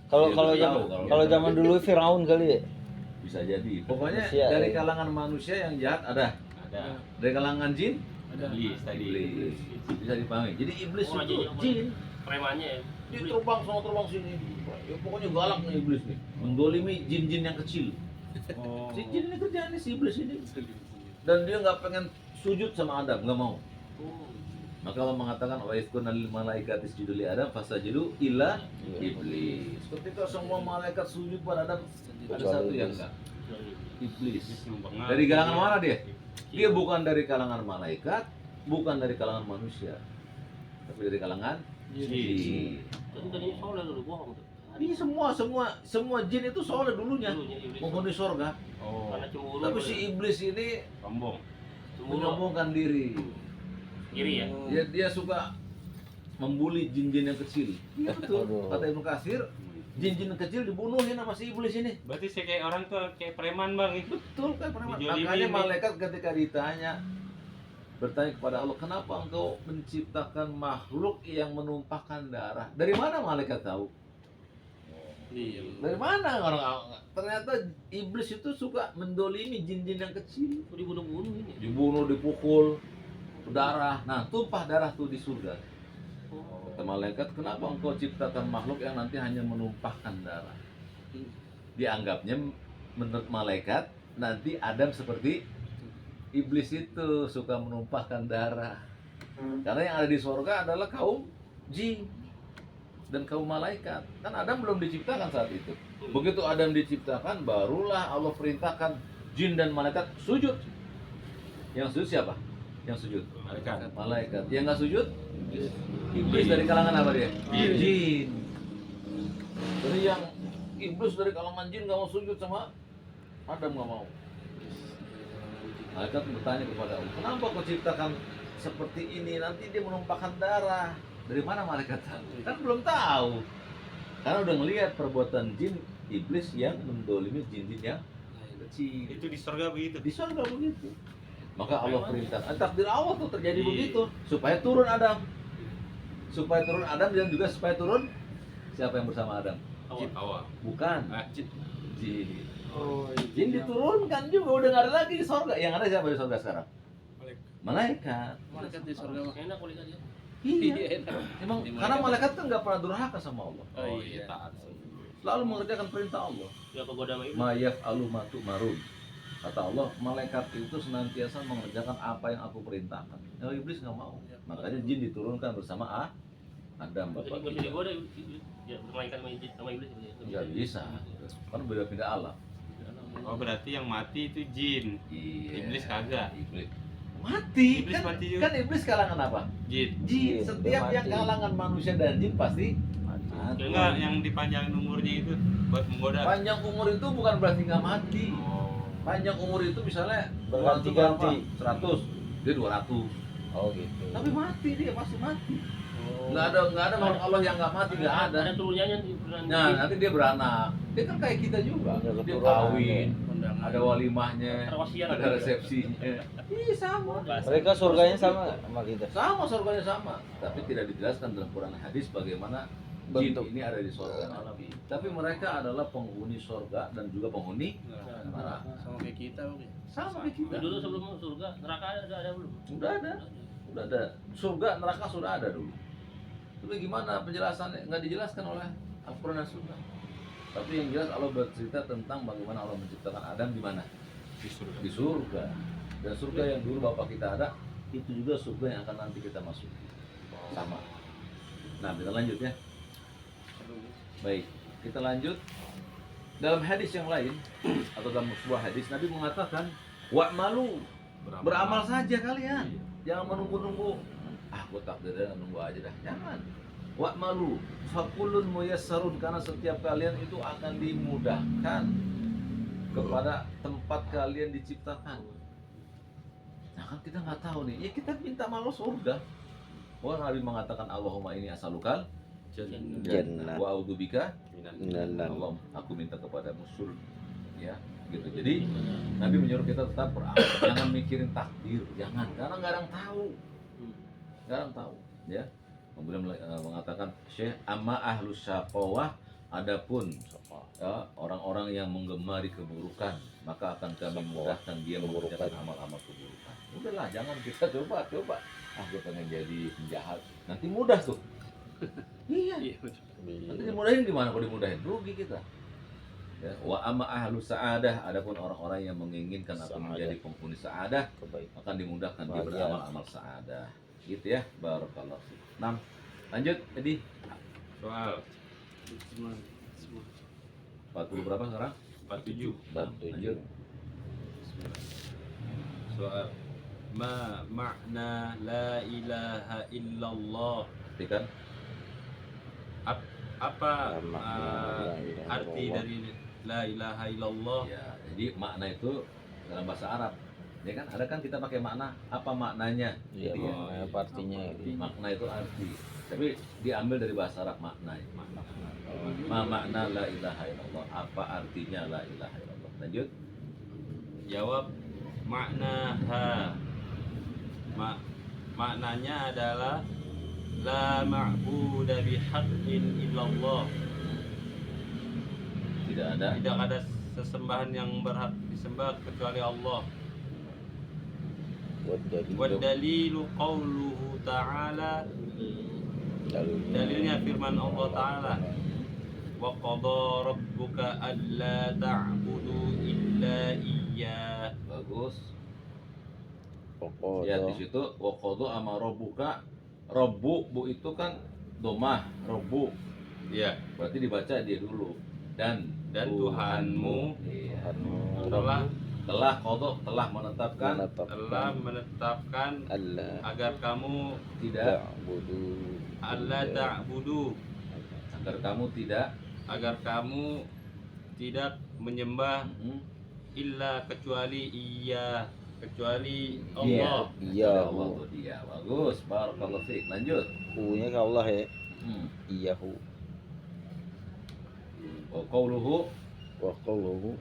Kalau Iya, kalau betul. zaman Kalau kalau kita- zaman dulu Firaun kali ya? Bisa jadi. Pokoknya Manusia, dari ya. kalangan manusia yang jahat ada. ada Dari kalangan jin, iblis tadi. iblis. Bisa dipahami. Jadi iblis Oh, itu jadi apa? jin. Premannya ya. Dia terbang sama terbang sini. Ya, pokoknya galak nih iblis nih. Mendolimi jin-jin yang kecil. Oh. Si jin ini kerjaannya si iblis ini. Dan dia nggak pengen sujud sama Adam, nggak mau. Oh. Maka Allah mengatakan wa yaskunna lil malaikati isjudu li Adam fasajudu illa iblis. Ketika semua malaikat sujud pada Adam, ada satu yang enggak. Iblis. Dari kalangan mana dia? Dia bukan dari kalangan malaikat, bukan dari kalangan manusia, tapi dari kalangan jin. Tapi tadinya soleh dulu, bohong tuh. Ini semua jin itu soalnya dulunya Dulunya iblis. menghuni surga. Oh. Karena cemburu. Tapi si iblis ini Sombong. cemburu. menyombongkan diri. Iri ya. Dia suka membuli jin-jin yang kecil. Iya betul. Aduh. Kata Ibnu Katsir, jin-jin kecil dibunuhin sama si iblis ini. Berarti saya kayak orang tuh kayak preman bang. Betul kan preman. Dijolimin Makanya nih. malaikat ketika ditanya bertanya kepada Allah, kenapa engkau menciptakan makhluk yang menumpahkan darah? Dari mana malaikat tahu? Iya. Dari mana orang? Ternyata iblis itu suka mendolimi jin-jin yang kecil. Oh, dibunuh-bunuh ini. Dibunuh, dipukul, darah. Nah, tumpah darah tuh di surga. Oh. Kata malaikat, kenapa engkau ciptakan makhluk yang nanti hanya menumpahkan darah? Dianggapnya menurut malaikat nanti Adam seperti iblis itu, suka menumpahkan darah. Karena yang ada di sorga adalah kaum jin dan kaum malaikat. Kan Adam belum diciptakan saat itu. Begitu Adam diciptakan, barulah Allah perintahkan jin dan malaikat sujud. Yang sujud siapa? Yang sujud malaikat. Yang nggak sujud iblis. Dari kalangan apa dia? Jin. Jadi yang iblis dari kalangan jin nggak mau sujud sama Adam, nggak mau. Malaikat bertanya kepada Allah, kenapa kau ciptakan seperti ini? Nanti dia menumpahkan darah. Dari mana malaikat tahu? Kan belum tahu. Karena udah ngelihat perbuatan jin iblis yang mendolimi jin-jin yang kecil. Itu di surga begitu. Di surga begitu. Maka Allah perintahkan, takdir Allah tuh terjadi begitu, supaya turun Adam. Supaya turun Adam dan juga supaya turun siapa yang bersama Adam? Awal. Bukan. Jin. Jin. Oh, Jin diturunkan juga, udah nggak ada lagi di surga. Yang ada siapa di surga sekarang? Malaikat. Malaikat di surga mah enak kuliah dia. Iya. enak. Emang Di karena malaikat. malaikat kan nggak pernah durhaka sama Allah. Oh iya. taat. Selalu mengerjakan perintah Allah. Ya kegoda sama iblis. Ma yaf'alu ma tu'marun. Kata Allah, malaikat itu senantiasa mengerjakan apa yang aku perintahkan. Nah, iblis nggak mau. Makanya jin diturunkan bersama Adam, Jadi bapak nggak bisa kita. digoda iblis. Ya bermainkan sama iblis. Nggak bisa. Kan beda-beda alam. Oh berarti yang mati itu jin. Iya. Iblis kagak. Iblis mati. Iblis Kan, mati juga. kan iblis kalangan apa? Jin. Jin. Jin, Setiap dia yang mati. kalangan manusia dan jin pasti mati. Enggak, yang dipanjangin umurnya itu buat menggoda. Panjang umur itu bukan berarti nggak mati. Oh. Panjang umur itu misalnya Berganti-ganti. 100, dia 200. Oh gitu. Tapi mati dia pasti mati. Oh. Nggak ada makhluk Allah yang nggak mati, nggak ada. Ada turunnya di bulan. Nah, nanti dia beranak. Dia kan kayak kita juga. Ada Dia keturunan, kawin, Undangan. ada walimahnya, Terwasiat. ada resepsinya. Iya sama. Mereka surganya sama sama kita. Sama surganya sama, tapi tidak dijelaskan dalam Quran dan hadis bagaimana jin Bentuk. ini ada di surga nanti. Tapi mereka adalah penghuni surga dan juga penghuni neraka. Sama kayak kita mungkin. Sama kayak kita. Nah, dulu sebelum surga neraka ada belum? Udah ada. Udah ada. Surga, neraka sudah ada dulu. Tapi gimana penjelasannya? Nggak dijelaskan oleh Al-Quran dan Sunnah. Tapi yang jelas Allah bercerita tentang bagaimana Allah menciptakan Adam di mana? Di surga. Di surga. Dan surga yang dulu bapak kita ada, itu juga surga yang akan nanti kita masuk. Sama. Nah, kita lanjut ya. Baik, kita lanjut. Dalam hadis yang lain atau dalam sebuah hadis, Nabi mengatakan, wa'malu, beramal saja kalian. Jangan menunggu-nunggu. Ah, aku takdirnya nunggu aja dah. Jangan. Wa'malu, fakulun muyassarun, karena setiap kalian itu akan dimudahkan kepada tempat kalian diciptakan. Nah kan kita nggak tahu nih. Ya kita minta malu surga. Wah, Nabi mengatakan Allahumma ini asalukal Jannah. wa a'udzubika Jannah. Allah, aku minta kepadamu surga. Ya, gitu. Jadi Nabi menyuruh kita tetap beramal, jangan mikirin takdir, jangan, karena nggak ada yang tahu, nggak ada yang tahu, ya. Kemudian mengatakan Syekh, amma ahlus syaqawah, adapun ya, orang-orang yang menggemari keburukan, maka akan kami mudahkan dia mengerjakan amal-amal keburukan. Udahlah, jangan kita coba. Ah, gue pengen jadi penjahat, nanti mudah tuh. Iya. Nanti dimudahin gimana kalau dimudahin? Rugi kita. Ya, wa amma ahlu sa'adah, adapun orang-orang yang menginginkan atau menjadi penghuni sa'adah Kebaikan. akan dimudahkan dia Bahagia. beramal-amal sa'adah. Gitu ya, barakallahu fiik. 6. Lanjut, jadi Soal 40 berapa sekarang? 47. Lanjut. Soal ma makna la ilaha illallah. Perhatikan. Apa Makna la ilaha arti illallah. dari la ilaha illallah? Ya, jadi makna itu dalam bahasa Arab. Ya kan, ada kan kita pakai makna, apa maknanya? Iya, Gitu ya. makna apa artinya? Makna itu arti. Tapi diambil dari bahasa Arab makna. Ma makna la ilaha illallah. Apa artinya la ilaha illallah? Lanjut. Jawab maknaha. Maknanya adalah la ma'budu bihaqqin illallah. Tidak ada. Tidak ada sesembahan yang berhak disembah kecuali Allah. Wa dalilu qawluhu ta'ala, Dalilnya firman Allah Ta'ala, wa qada rabbuka alla ta'budu illa iyyah. Bagus. Pokok Ya di situ waqadu amara rabbuka. Rabbu bu itu kan domah, rabbu. Ya, Berarti dibaca dia dulu. Dan Tuhanmu iya, telah telah menetapkan telah menetapkan Allah agar kamu tidak ta'budu alla ta'budu, agar kamu tidak menyembah Mhm. illa kecuali Iya. Allah. Iya. Allah tuh dia. Bagus. Barakallahu fiik. Lanjut. U-nya ke Allah ya. Hmm. Iyahu Wa qauluhu wa qawluhu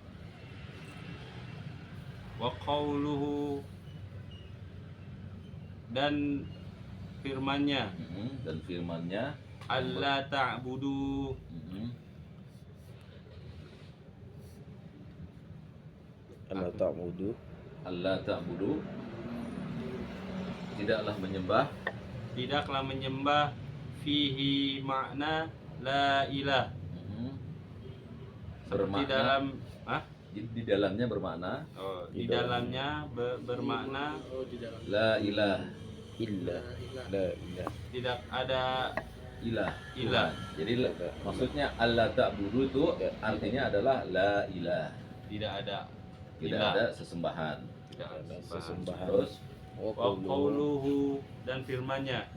Wa qawluhu, dan firmannya, dan firman-Nya alla ta'budu, Allah ta'budu Allah ta'budu, tidaklah menyembah fihi makna la ilah, seperti bermakna dalam di dalamnya bermakna di dalamnya bermakna Oh, di dalam. la ilah, illa la ilah tidak ada ilah. Ilah. Jadi maksudnya Allah ta'budu itu artinya adalah la ilah, tidak ada tidak ilah, ada sesembahan. tidak ada sesembahan. Terus wa wa qawluhu, dan firmannya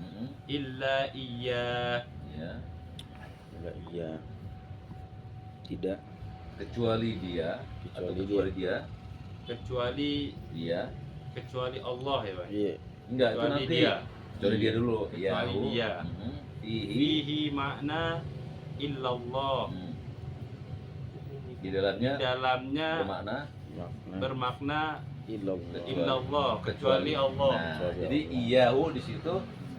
illa iya, ya, la iya tidak kecuali dia atau Kecuali kecuali Allah ya Pak. iya enggak itu Kecuali nanti dia. kecuali dia dulu. Kecuali Iyahu. dia. Fihi. Fihi makna illallah, Di dalamnya dalamnya bermakna makna bermakna illallah illallah, kecuali Allah. Nah, Kecuali jadi Allah. iyahu di situ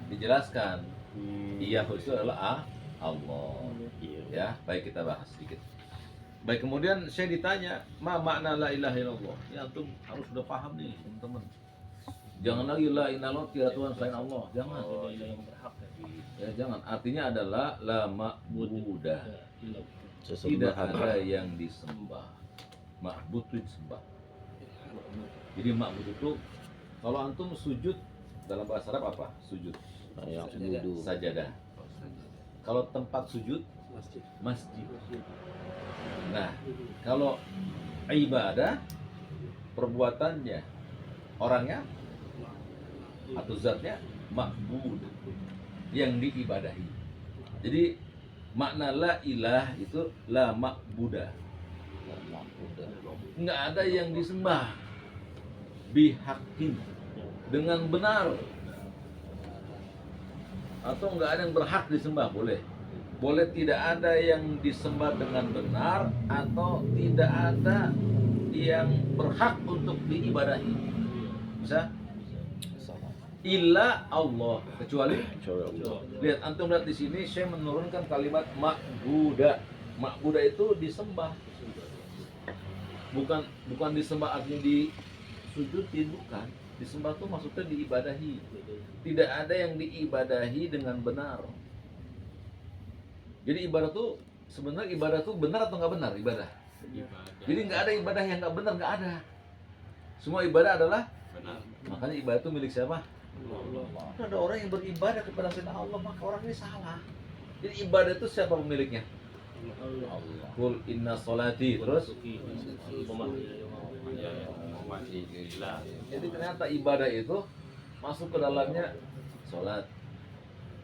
dijelaskan. Hmm. Iyahu itu adalah Allah. iya Ya, baik kita bahas sedikit. Baik, kemudian saya ditanya, ma makna la ilaha illallah? Ya antum harus sudah paham nih, teman-teman. Jangan lagi la ilaha illallah tiada Tuhan selain Allah. Jangan. Tidak ada yang berhak ya. Ya, jangan. Artinya adalah la ma'budah. Tidak sesembahan ada yang disembah. Ma'bud itu disembah. Jadi ma'bud itu kalau antum sujud dalam bahasa Arab apa? Sujud. yang sujudu Sajadah. Kalau tempat sujud Masjid. masjid. Nah, kalau ibadah perbuatannya orangnya atau zatnya ma'bud yang diibadahi. Jadi makna la ilah itu la ma'budah. Nggak ada yang disembah bihaqqin dengan benar, atau nggak ada yang berhak disembah. Boleh tidak ada yang disembah dengan benar, atau tidak ada yang berhak untuk diibadahi. Bisa? Illa Allah, kecuali Allah lihat, antum lihat di sini saya menurunkan kalimat ma'budah. Ma'budah itu disembah. Bukan disembah artinya disujutin, bukan. Disembah itu maksudnya diibadahi. Tidak ada yang diibadahi dengan benar. Jadi ibadah tuh sebenarnya ibadah tuh benar atau nggak benar ibadah? Jadi nggak ada ibadah yang nggak benar, nggak ada. Semua ibadah adalah Benar. Makanya ibadah itu milik siapa? Allah. Kalau ada orang yang beribadah kepada selain Allah, maka orang ini salah. Jadi ibadah itu siapa pemiliknya? Allah. Kul inna sholati, terus Ya, ya. jadi ternyata ibadah itu masuk ke dalamnya sholat,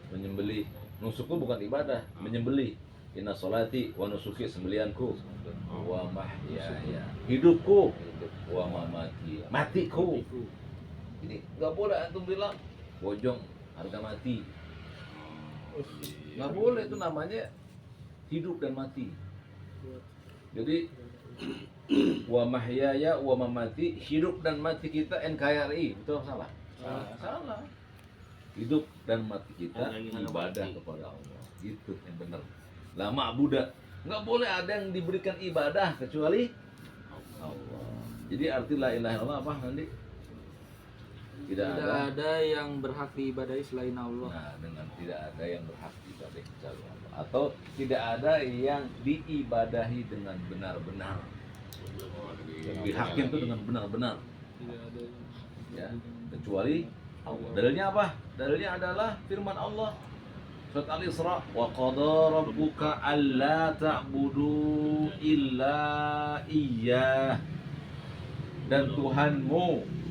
menyembelih. Nusuk itu bukan ibadah, menyembelih. Inna sholati wa nusuki, sembelianku, wa mahyaya, hidupku, wa mamati, matiku. Jadi nggak boleh antum bilang bojong harga mati. Nggak boleh, itu namanya hidup dan mati. Jadi wa mahyaya wa mamati, hidup dan mati kita NKRI, betul atau salah? Salah. Hidup dan mati kita ibadah kepada Allah. Itu yang benar. La ma'budah. Nggak boleh ada yang diberikan ibadah kecuali Allah. Jadi arti la ilaha illallah apa nanti? Tidak Tidak ada. ada yang berhak diibadahi selain Allah. Nah, dengan tidak ada yang berhak diibadahi kecuali Allah, atau tidak ada yang diibadahi dengan benar-benar. Dihakim itu dengan benar-benar, Tidak ada yang ya, kecuali Allah. Dalilnya apa? Dalilnya adalah firman Allah surat Al-Isra, wa qada rabbuka alla ta'budu illa iyyah. Dan Tuhanmu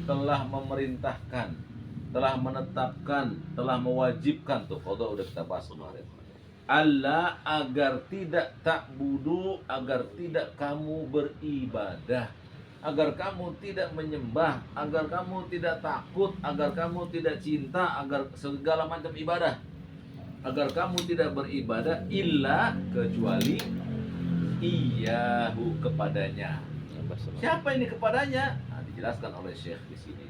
telah memerintahkan, telah menetapkan, telah mewajibkan, tuh qada udah kita bahas kemarin. Allah agar tidak ta'budu, agar tidak kamu beribadah, agar kamu tidak menyembah, agar kamu tidak takut, agar kamu tidak cinta, agar segala macam ibadah, agar kamu tidak beribadah illa kecuali iyahu, kepadanya. Siapa ini kepadanya? Nah, dijelaskan oleh Syekh di sini.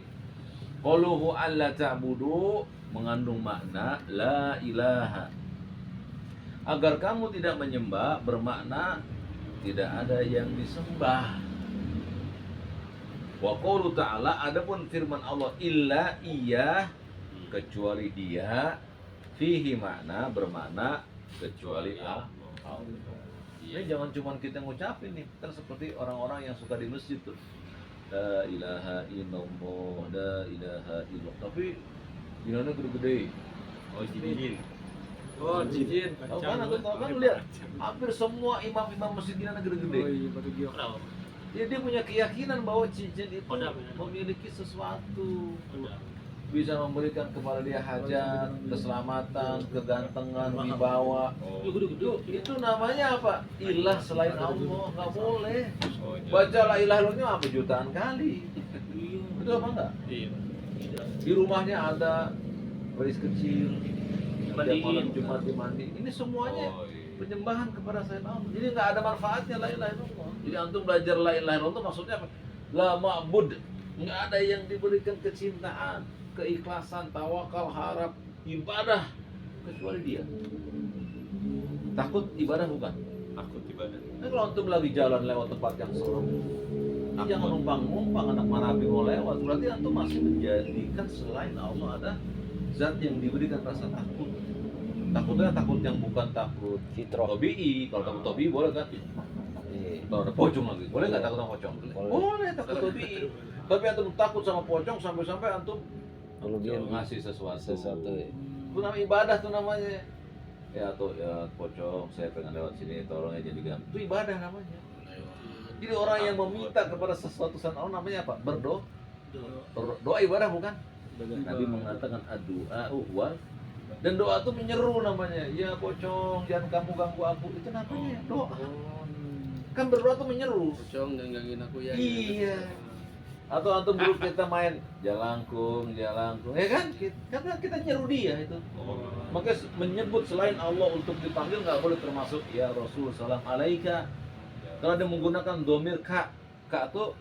Qauluhu alla ta'budu mengandung makna la ilaha. Agar kamu tidak menyembah bermakna tidak ada yang disembah. Wa qaulu ta'ala, adapun firman Allah illa iya, kecuali dia, fihi makna bermakna kecuali Allah. Ini jangan cuma kita ngucapin nih, kan seperti orang-orang yang suka di masjid tuh. La ilaha illallah, la ilaha illallah. Tapi bilangnya gede-gede. Oh, jidin. Oh, cincin. Tahu kan? Aku tahu kan, lihat hampir semua imam-imam masjid bilangnya Oh gede-gede. iya, baru giok. Kenapa? Jadi dia punya keyakinan bahwa cincin itu Ada. memiliki sesuatu, Ada. bisa memberikan kepada dia hajat, keselamatan, kegantengan, wibawa. Itu namanya apa? Ilah selain Allah, nggak boleh. Baca la ilaha illallah apa jutaan kali. Betul apa enggak? Iya. Di rumahnya ada baris kecil, tiap malam Dimandiin. Jumat dimandi. Ini semuanya Oh, iya. penyembahan kepada selain Allah. Jadi nggak ada manfaatnya la ilaha illallah. Jadi antum belajar la ilaha illallah maksudnya apa? La ma'bud, nggak ada yang diberikan kecintaan, keikhlasan, tawakal, harap, ibadah kecuali dia. Takut ibadah bukan? Takut ibadah. Nah, kalau antum lagi jalan lewat tempat yang serem, jangan numpang-numpang, anak manabi mau lewat, berarti antum masih menjadikan selain Allah ada zat yang diberikan rasa takut. Takutnya takut yang bukan takut Fitrah. tobi'i. Kalau takut tobi'i boleh kan? Kalau ada pocong lagi, boleh nggak takut sama pocong? Boleh takut tobi'i. Tapi antum takut sama pocong sampai-sampai antum Berlebihan ngasih sesuatu. ya. Itu namanya ibadah tuh namanya. Ya tuh ya pocong, saya pengen lewat sini, tolong ya jadi gam. Itu ibadah namanya. Jadi orang yang meminta kepada sesuatu selain Allah namanya apa? Berdoa. Doa ibadah bukan? Nabi mengatakan ad-du'a wal, dan doa itu menyeru namanya. Ya pocong, jangan kamu ganggu aku. Itu namanya doa. Kan berdoa tuh menyeru. Pocong jangan gangguin aku ya. Iya. Atau antum dulu kita main jalangkung, ya kan? Karena kita nyeru dia itu. Maka menyebut selain Allah untuk dipanggil nggak boleh, termasuk ya Rasul salam alaika. Kalau dia menggunakan domir ka itu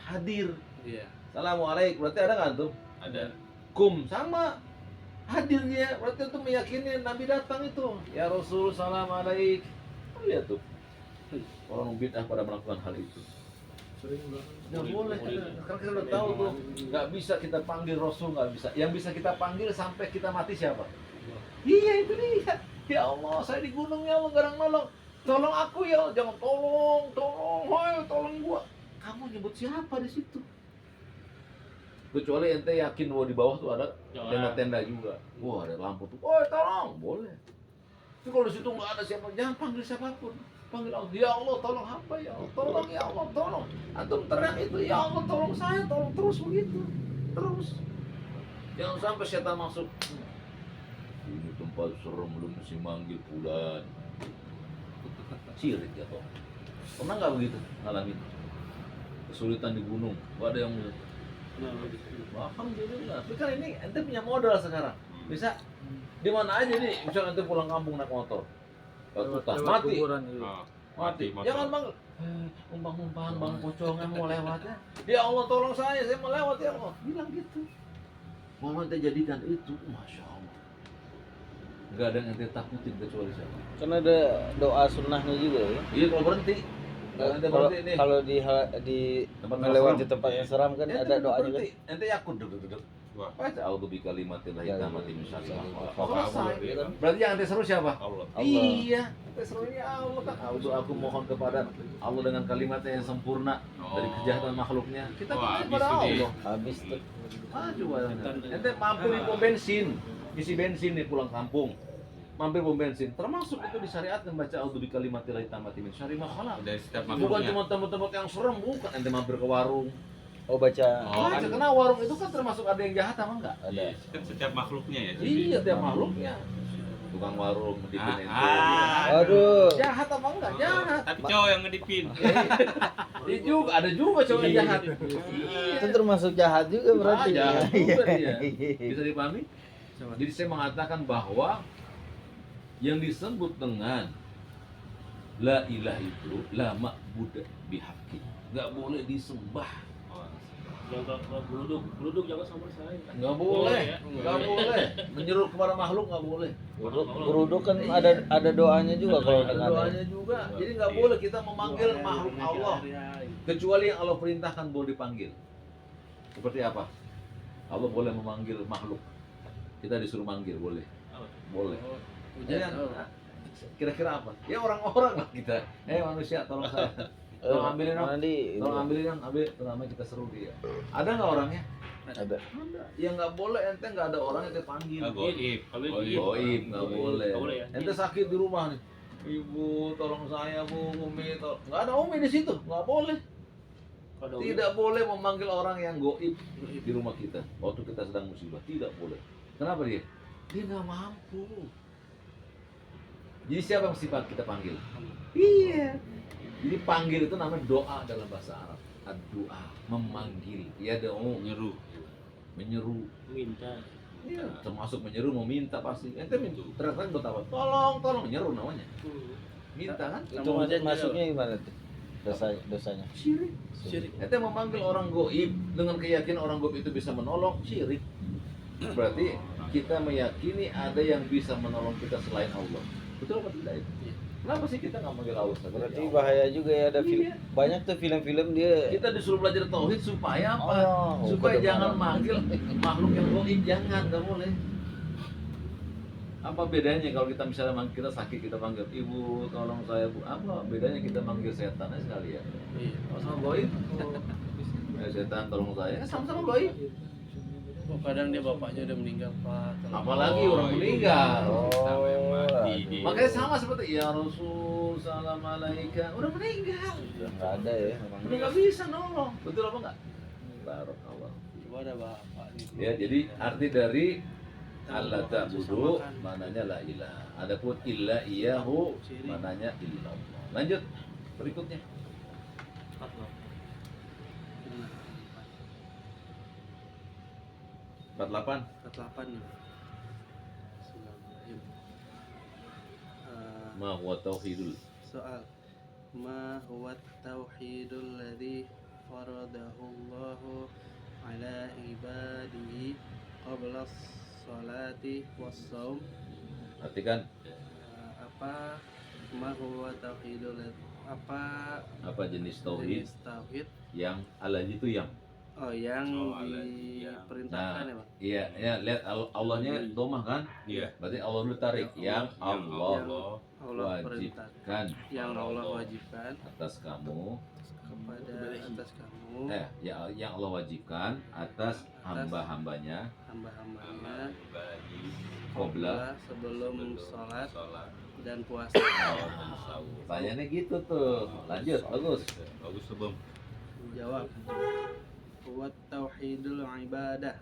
hadir. Iya. Assalamualaikum, berarti ada nggak antum? Ada. Kum sama hadir dia, berarti itu meyakini Nabi datang itu. Ya Rasul salam alaik. Lihat tuh, orang bid'ah pada melakukan hal itu. Sering banget. Nggak boleh, karena kita udah tahu tuh, nggak bisa kita panggil Rasul, nggak bisa. Yang bisa kita panggil sampai kita mati siapa? Iya itu dia. Ya Allah, saya di gunung ya Allah, nggak ada yang nolong. Tolong aku ya Allah, jangan tolong, tolong gua. Kamu nyebut siapa di situ? Kecuali ente yakin bahwa di bawah tuh ada tenda-tenda juga. Wah ada lampu tuh. Woi tolong, boleh. Tapi kalau di situ nggak ada siapa, jangan panggil siapapun. Panggil Allah, ya Allah tolong apa ya Allah, tolong ya Allah tolong. Antum teriak itu, ya Allah tolong saya, tolong terus begitu, terus. Jangan sampai setan masuk. Ini tempat serem, belum mesti manggil bulan. Sirik ya toh. Pernah nggak begitu ngalamin? Kesulitan di gunung, ada yang alhamdulillah. Tapi kan ini ente punya modal sekarang. Bisa di mana aja nih, misalnya ente pulang kampung naik motor. Tutah mati. Kuburan, iya. Ah, Mati. motor. Jangan bang, umpang-umpang bang pocong yang mau lewat ya. Ya Allah tolong saya mau lewat ya Allah. Bilang gitu. Mau ente jadikan itu, masya Allah. Gak ada yang ente takutin kecuali siapa. Kan ada doa sunnahnya juga ya. Iya kalau berhenti. Kalau ente Kalau berhenti nih. di Tempat melewati seram. tempat yang seram kan Ente ada doanya kan. berhenti. Ente yakut duduk. Wah, Baca a'udzu bikalimatillahi tammati min syarri ma khalaq. Allah. Selesai. Berarti yang anti seru siapa? Allah. Allah. Iya, anti serunya Allah kan. Aku mohon kepada Allah dengan kalimatnya yang sempurna dari kejahatan makhluknya. Kita Wah, mohon kepada habis itu Allah. Habis tuh. Maju banget. Ente mampir di pom bensin, isi bensin nih pulang kampung. Mampir pom bensin, termasuk itu disyariatkan baca a'udzu bikalimatillahi tammati min syarri ma khalaq. Dari setiap Bukan makhluknya. cuma tempat-tempat yang serem, bukan. Ente mampir ke warung. Oh baca. Oh, Baca, kan. karena warung itu kan termasuk ada yang jahat apa enggak? Ada. Iya, kan setiap makhluknya ya. jadi. Iya, tiap makhluknya. Tukang warung ngedipin ente. Aduh. Jahat apa enggak? Jahat. Tapi cowok yang ngedipin. Iya juga, ada juga cowok yang jahat. Itu termasuk jahat juga berarti. Ah, jahat juga Iya. dia. Bisa dipahami? Jadi saya mengatakan bahwa yang disebut dengan la ilaha itu la ma'budu bihaqqi. Enggak boleh disembah. Yang geruduk jangan sama saya. Enggak boleh. Enggak boleh. Menyeru kepada makhluk enggak boleh. Geruduk kan ada doanya juga kalau Ada dengar. doanya juga. Jadi nggak boleh kita memanggil makhluk Allah kecuali yang Allah perintahkan boleh dipanggil. Seperti apa? Allah boleh memanggil makhluk. Kita disuruh manggil boleh. Boleh. Hujan. Kira-kira apa? Ya orang-orang lah kita. Manusia tolong saya. Tolong ambilin dong. Nanti Tolong ambilin dong. Ambil. Namanya kita seru dia. Ada nggak orangnya? ada. Ada. Ya nggak boleh ente nggak ada orang yang kita panggil. Goib. Goib nggak boleh. Nggak boleh ya? Ente sakit di rumah nih. Ibu, tolong saya bu, Umi, nggak ada Umi di situ, nggak boleh. Tidak boleh memanggil orang yang goib di rumah kita waktu kita sedang musibah. Tidak boleh. Kenapa dia? Dia nggak mampu. Jadi siapa yang mesti kita panggil? Iya. Jadi panggil itu namanya doa dalam bahasa Arab. Ad-doa, memanggil. Ya doa, Menyeru. menyeru. Minta. Iya, termasuk menyeru, mau minta pasti. Ente minta, teriak buat apa? Tolong, tolong, menyeru namanya. Minta kan? Itu masuknya gimana tuh? Dosanya. Syirik. Ente memanggil orang goib dengan keyakinan orang goib itu bisa menolong, syirik. Berarti kita meyakini ada yang bisa menolong kita selain Allah. Betul apa tidak itu? Kenapa sih kita nggak manggil Allah? Berarti bahaya juga ya ada film. Iya. Banyak tuh film-film dia. Kita disuruh belajar tauhid supaya apa? Oh, Supaya kode jangan malam. manggil makhluk yang goib, jangan, nggak boleh. Apa bedanya kalau kita misalnya manggil, kita sakit kita panggil ibu tolong saya bu, apa bedanya kita manggil setannya sekalian? Iya. Sama goib? Setan tolong saya, sama-sama goib. Oh, kadang dia bapaknya udah meninggal Pak. Tolong. Apalagi Oh, orang iya. meninggal. Sama yang mati aduh. dia. Makanya sama seperti ya Rasul salam alaika, udah meninggal, Udah nggak ada ya memang. udah nggak bisa nolong, betul apa enggak? Barakallah. Coba ada bapak nih. Ya jadi arti dari Allah ta'budu mananya la ilaha. Adapun illa iyahu mananya illallah. Lanjut berikutnya. 48. 48 nih. Bismillahirrahmanirrahim. Ma huwa tauhidul. Soal ma huwa tauhidul ladzi faradahu Allahu ala ibadihi qabla sholati was shaum. Perhatikan Apa ma huwa tauhidul apa jenis tauhid jenis tauhid yang Allah itu yang. yang alladzi, ya. diperintahkan ya, Pak? Iya, ya lihat Allahnya domah kan? Iya. Berarti Allah dulu tarik yang Allah Allah perintahkan wajibkan yang Allah wajibkan atas kamu kepada atas kamu yang Allah wajibkan atas hamba-hambanya hamba-hambanya Qobla sebelum sholat dan puasa. tanyanya gitu tuh. Lanjut, bagus. Bagus sebelum. Jawab. Buat tauhidul ibadah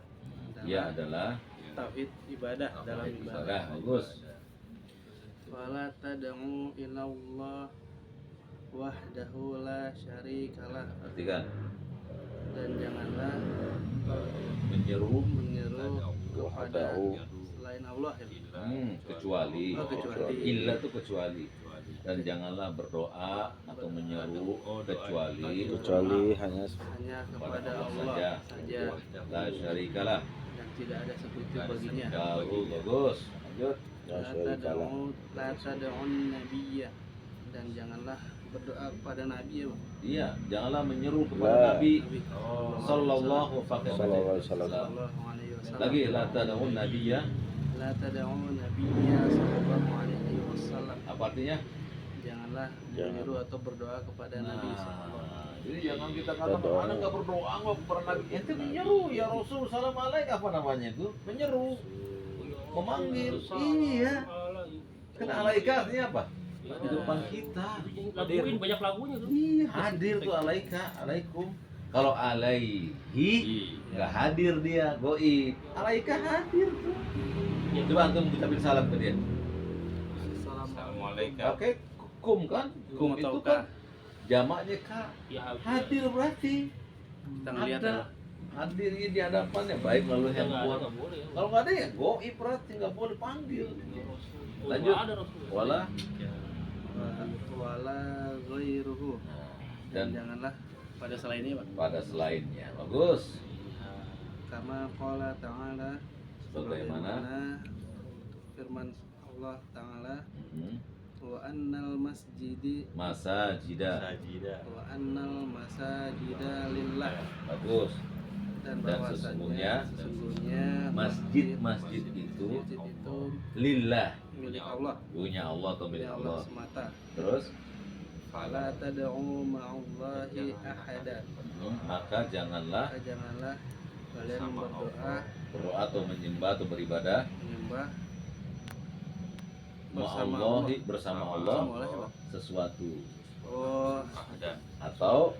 Ya adalah tauhid ibadah dalam ibadah. ibadah. Bagus. Wala tad'u ilallah wahdahu la syarikalah, Perhatikan, dan janganlah menyeru menyeru kepada Wahdahu. selain Allah ya. kecuali. Oh, kecuali. Illa tuh kecuali. Dan janganlah berdoa atau menyeru kecuali hanya Hanya kepada kepada Allah Allah saja. saja La syarikalah. dan tidak ada sekutu baginya. Bagus. Lanjut. ya La syarikalah. tad'un nabiyya, dan janganlah berdoa kepada Nabi ya Bang. Iya, janganlah menyeru kepada La. Nabi Oh. sallallahu pakai Sallallahu alaihi wasallam. Sallallahu alaihi wasallam. Lagi la tad'un nabiyya. La tad'u nabiyya sallallahu alaihi wasallam. Apa artinya? Janganlah Jangan. menyeru atau berdoa kepada Nabi sallallahu Nah, jadi jangan kita katakan Berdoa. mana nggak berdoa nggak kepada Nabi. Ente menyeru ya Rasul salam alaik apa namanya itu? Menyeru, memanggil. Iya. Kan alaika artinya apa? Di depan kita. Laguin banyak lagunya tuh. Iya, hadir tuh alaika, alaikum. Kalau alaihi nggak hadir dia, goib. Alaika hadir tuh. Coba antum ucapin salam ke dia. Assalamualaikum. Oke, kum kan? Kum itu kan jamaknya ka. Ya Hadir berarti Kita ngelihat ada. ya. Hadir di hadapannya baik melalui Enggak ada, handphone. enggak boleh ya. Kalau nggak ada ya goib berarti nggak boleh panggil. Oh, Lanjut. ada Rasul. Wala Wala ghairuhu. Dan dan janganlah pada selainnya Bang. pada selainnya. Bagus. Kama qala ta'ala Sebagaimana firman Allah Ta'ala hmm, wa annal masjidi masajida. Sajidah. wa annal masajida lillah Bagus. dan Dan bahwasanya sesungguhnya masjid-masjid itu masjid itu lillah, milik Allah, punya Allah atau milik milik Allah Allah. semata. Terus Fala tad'u ma'allahi ahada. maka janganlah Maka janganlah kalian Sama berdoa berdoa atau menyembah atau beribadah menyembah bersama ma'allahi bersama Allah Bersama Allah, coba. sesuatu Oh, Ada. atau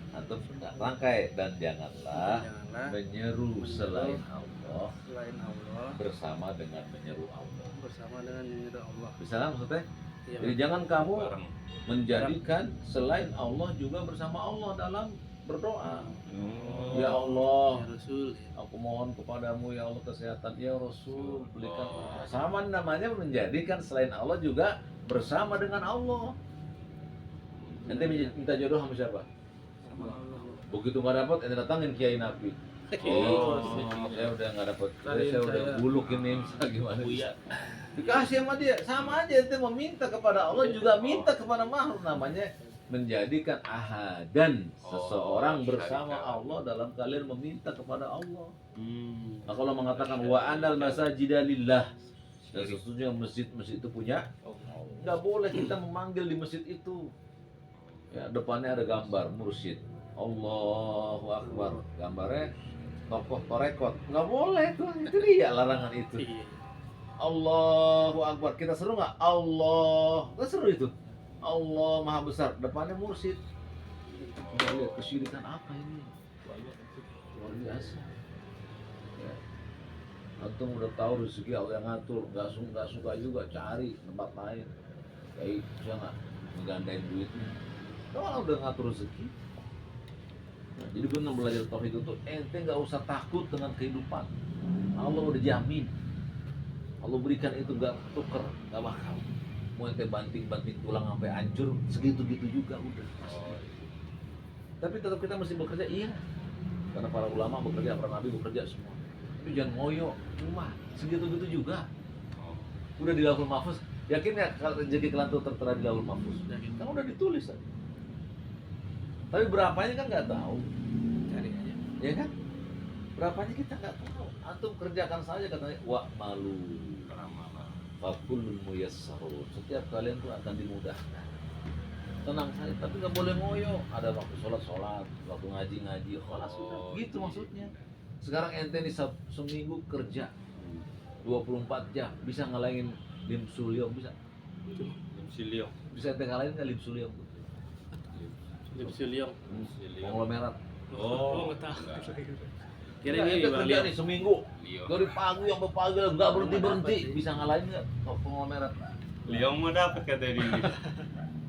rangkai dan janganlah janganlah menyeru selain Allah selain Allah bersama dengan menyeru Allah. bersama dengan menyembah Allah. Misalnya maksudnya, Iya, jadi jangan kamu Bareng. menjadikan selain Allah juga bersama Allah dalam berdoa. Oh. Ya Allah, ya Rasul. aku mohon kepadamu ya Allah kesehatan. Ya Rasul, berikan. Sama namanya menjadikan selain Allah juga bersama dengan Allah. Nanti minta jodoh sama siapa? Sama Allah. Begitu nggak dapat, ente datangin Kiai Nafi. Oh. Saya udah nggak dapat. Kalian Saya udah saya- buluk ini, gimana? Buya. Dikasih sama dia, sama aja ente meminta kepada Allah juga minta kepada makhluk, namanya menjadikan ahadan seseorang bersama syarikat. Allah dalam kalian meminta kepada Allah. Hmm. Nah, kalau mengatakan wa anal masajida lillah, dan sesungguhnya masjid-masjid itu punya, nggak boleh kita memanggil di masjid itu. Ya, depannya ada gambar mursyid. Allahu Akbar. Gambarnya tokoh torekot. Nggak boleh tuh. Itu dia larangan itu. Iya. Allahu Akbar. Kita seru nggak? Allah. Kita seru itu. Allah Maha Besar. Depannya mursyid. Kita lihat kesyirikan apa ini? Luar biasa. Ya. Antum udah tahu rezeki Allah yang ngatur. Nggak suka juga cari tempat lain. Kayak bisa nggak ngegandain duitnya? Kalau udah ngatur rezeki. Nah, jadi benar belajar tauhid itu ente nggak usah takut dengan kehidupan. Allah udah jamin. Allah berikan itu nggak tuker, nggak bakal. Mau ente banting tulang sampai hancur, segitu-gitu juga udah. Tapi tetap kita mesti bekerja, iya. Karena para ulama bekerja, para nabi bekerja semua. Tapi jangan ngoyo, rumah segitu-gitu juga. Udah di Lauhul Mahfuz. Yakin ya kalau rezeki kalian tuh tertera di Lauhul Mahfuz? Kan udah ditulis tadi. Tapi berapanya kan nggak tahu, Cari aja. ya kan? Berapanya kita nggak tahu. Antum kerjakan saja katanya wa malu. Fakulul muyassarun. Setiap kalian tuh akan dimudahkan. Tenang saja, tapi nggak boleh ngoyo. Ada waktu sholat, waktu ngaji, kholas sudah. Gitu maksudnya. Sekarang ente nih seminggu kerja 24 jam, bisa ngalahin Lim Sulyong, bisa Siliong. bisa ente ngalahin nggak Lim Sulyong tuh? Lipsuliong. Konglomerat. Oh. enggak tahu. Kira Nggak, ini ente Bang kerja Leo. nih seminggu Liong. dari pagi sampai pagi nggak berhenti, bisa ngalahin nggak konglomerat? Liong mah dapat kata dia.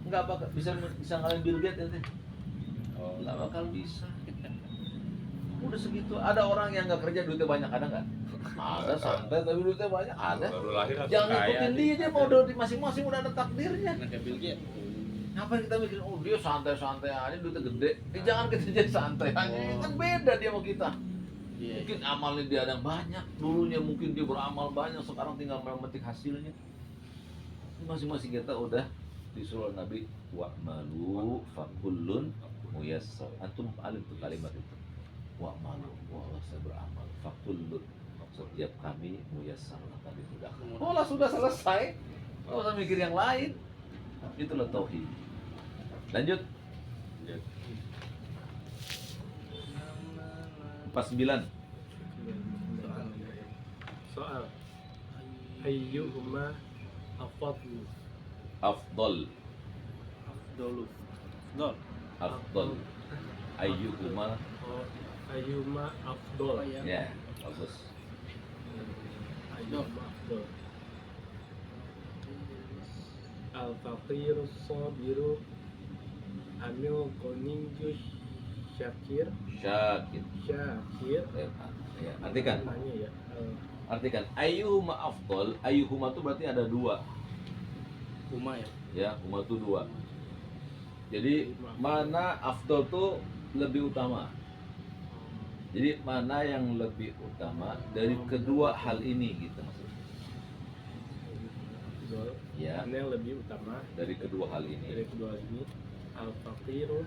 Nggak bakal bisa ngalahin Bill Gates ente. Oh. Nggak bakal bisa. Udah segitu. Ada orang yang nggak kerja duitnya banyak, ada nggak? Ada, santai tapi duitnya banyak, ada. Baru lahir langsung Jangan kaya ikutin dia mau udah di masing-masing udah ada takdirnya. Anak Bill Gates. Ngapain kita mikirin, oh dia santai-santai aja duitnya gede. Jangan kita jadi santai aja, kan beda dia sama kita. Iya. Mungkin amalnya dia ada banyak, dulunya mungkin dia beramal banyak, sekarang tinggal memetik hasilnya. Masing-masing kita udah disuruh Nabi wa'malu fakullun muyassar. Antum alim tuh kalimat itu. Wa'malu, wah saya beramal. Fakullun, setiap kami muyassar akan dimudahkan. Oh lah sudah selesai. Oh usah mikir yang lain. Itulah tauhid. Lanjut. 49. Soal ayyuhuma afdal Afdal. Dulu. Dol. Afdal. Ayyuhuma. ayyuhuma afdal Ya, bagus. ayyuhuma afdal al-faqiru sabiru amil ghaniyyu syakir Syakir. Ya, artikan. nanya ya Artikan ayyuhuma afdal. Ayyuhuma itu berarti ada dua. Rumah ya. Ya, huma itu dua. Jadi mana afdal tuh lebih utama. Jadi mana yang lebih utama dari kedua hal ini gitu maksudnya. afdal Ya, mana yang lebih utama dari kedua hal dari ini. kedua ini al-faqiru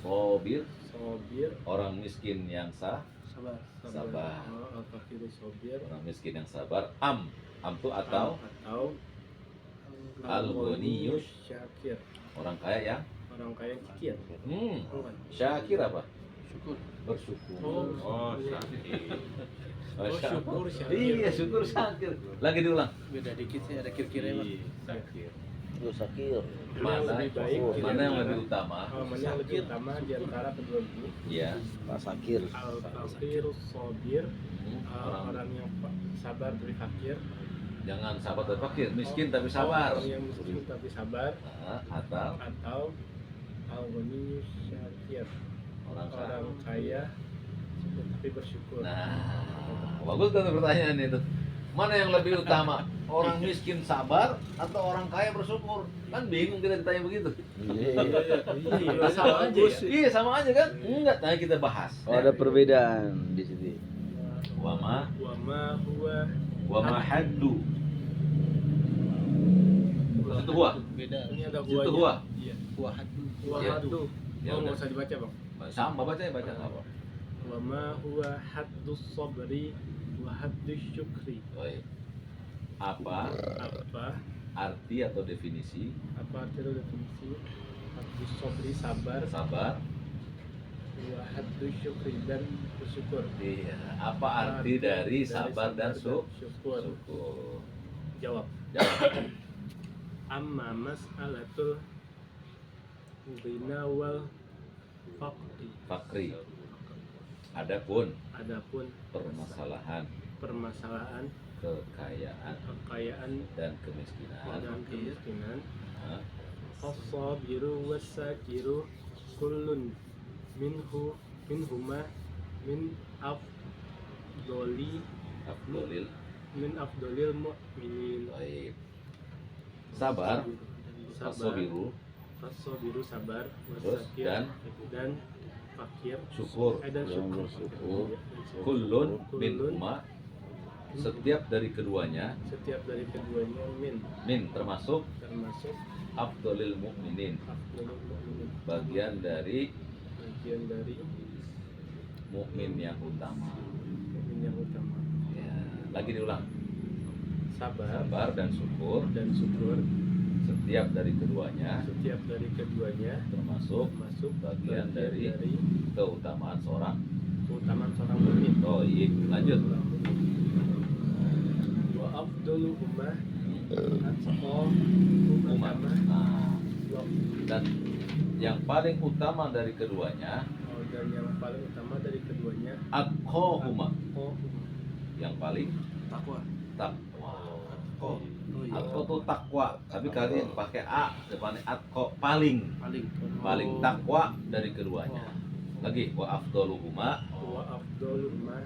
Sobir, sabir orang miskin yang Sabar. Sabar. al-faqiru sabir orang miskin yang sabar. Am tuh atau atau Al-ghaniyyu syakir orang kaya yang orang kaya kikir bukan syakir apa? Syukur. Bersyukur. Oh, iya. syakir. syukur syakir. Iya, syukur syakir. Lagi diulang. Beda dikit sih, ada kira-kira mah. Syakir. Mana lebih baik mana yang lebih utama? mana yang lebih utama di antara kedua ini Iya. Sakir. al-faqiru sabir Orang orang yang sabar tapi fakir jangan sabar tapi fakir, miskin tapi sabar. orang yang miskin tapi sabar Nah, atau atau al-ghaniyyu syakir orang kaya. orang kaya tapi bersyukur Nah, bagus kan pertanyaan itu. Mana yang lebih utama? Orang miskin sabar atau orang kaya bersyukur? Kan bingung kita ditanya begitu. iya sama aja ya. Iya, sama aja kan? Enggak, tanya kita bahas. Oh, ada perbedaan di sini. Wama wa ma haddu. Itu huwa. Beda. ini ada Itu huwanya. huwa. Iya. Wahadu. Ya. Wahadu. Ya Oh, udah. nggak usah dibaca, Bang. Sama baca ya baca apa? Wa ma huwa haddus sabri wa haddus syukri. Baik. Apa Apa arti atau definisi arti atau definisi haddus sabri sabar sabar? wa haddus syukri dan bersyukur. Iya. Apa arti dari sabar dan syukur? syukur? Jawab. Jawab. Amma mas'alatul ghina wal faqri. Fakri. Adapun Adapun permasalahan permasalahan kekayaan kekayaan dan kemiskinan. dan kemiskinan Nah, as-sabiru was-sakiru kullun minhuma min afdoli Abdulil. min afdolil mu'minin. Baik. Sabar, asobiru, as-sabiru sabar, Terus, was-sakir dan fakir syukur. dan syukur. Syukur. Kullun min huma, setiap dari keduanya, Setiap dari keduanya min termasuk termasuk Abdulil mukminin, afdolil mu'minin, bagian dari bagian dari mukmin yang utama. mukmin yang utama. Ya, lagi diulang. Sabar Sabar dan syukur dan syukur setiap dari keduanya setiap dari keduanya termasuk masuk bagian dari keutamaan seorang. keutamaan seorang mukmin. Oh iya, lanjut. Wa afdaluhuma atqahuhuma Umar. Nah, dan yang paling utama dari keduanya dan yang paling utama dari keduanya atqahuma, atqahuhuma. yang paling Takwa. takwa. Oh iya. Atqa tuh takwa, tapi kali yang pakai a depannya atqa, paling Paling. takwa dari keduanya. Lagi wa afdaluhuma Wa afdaluhuma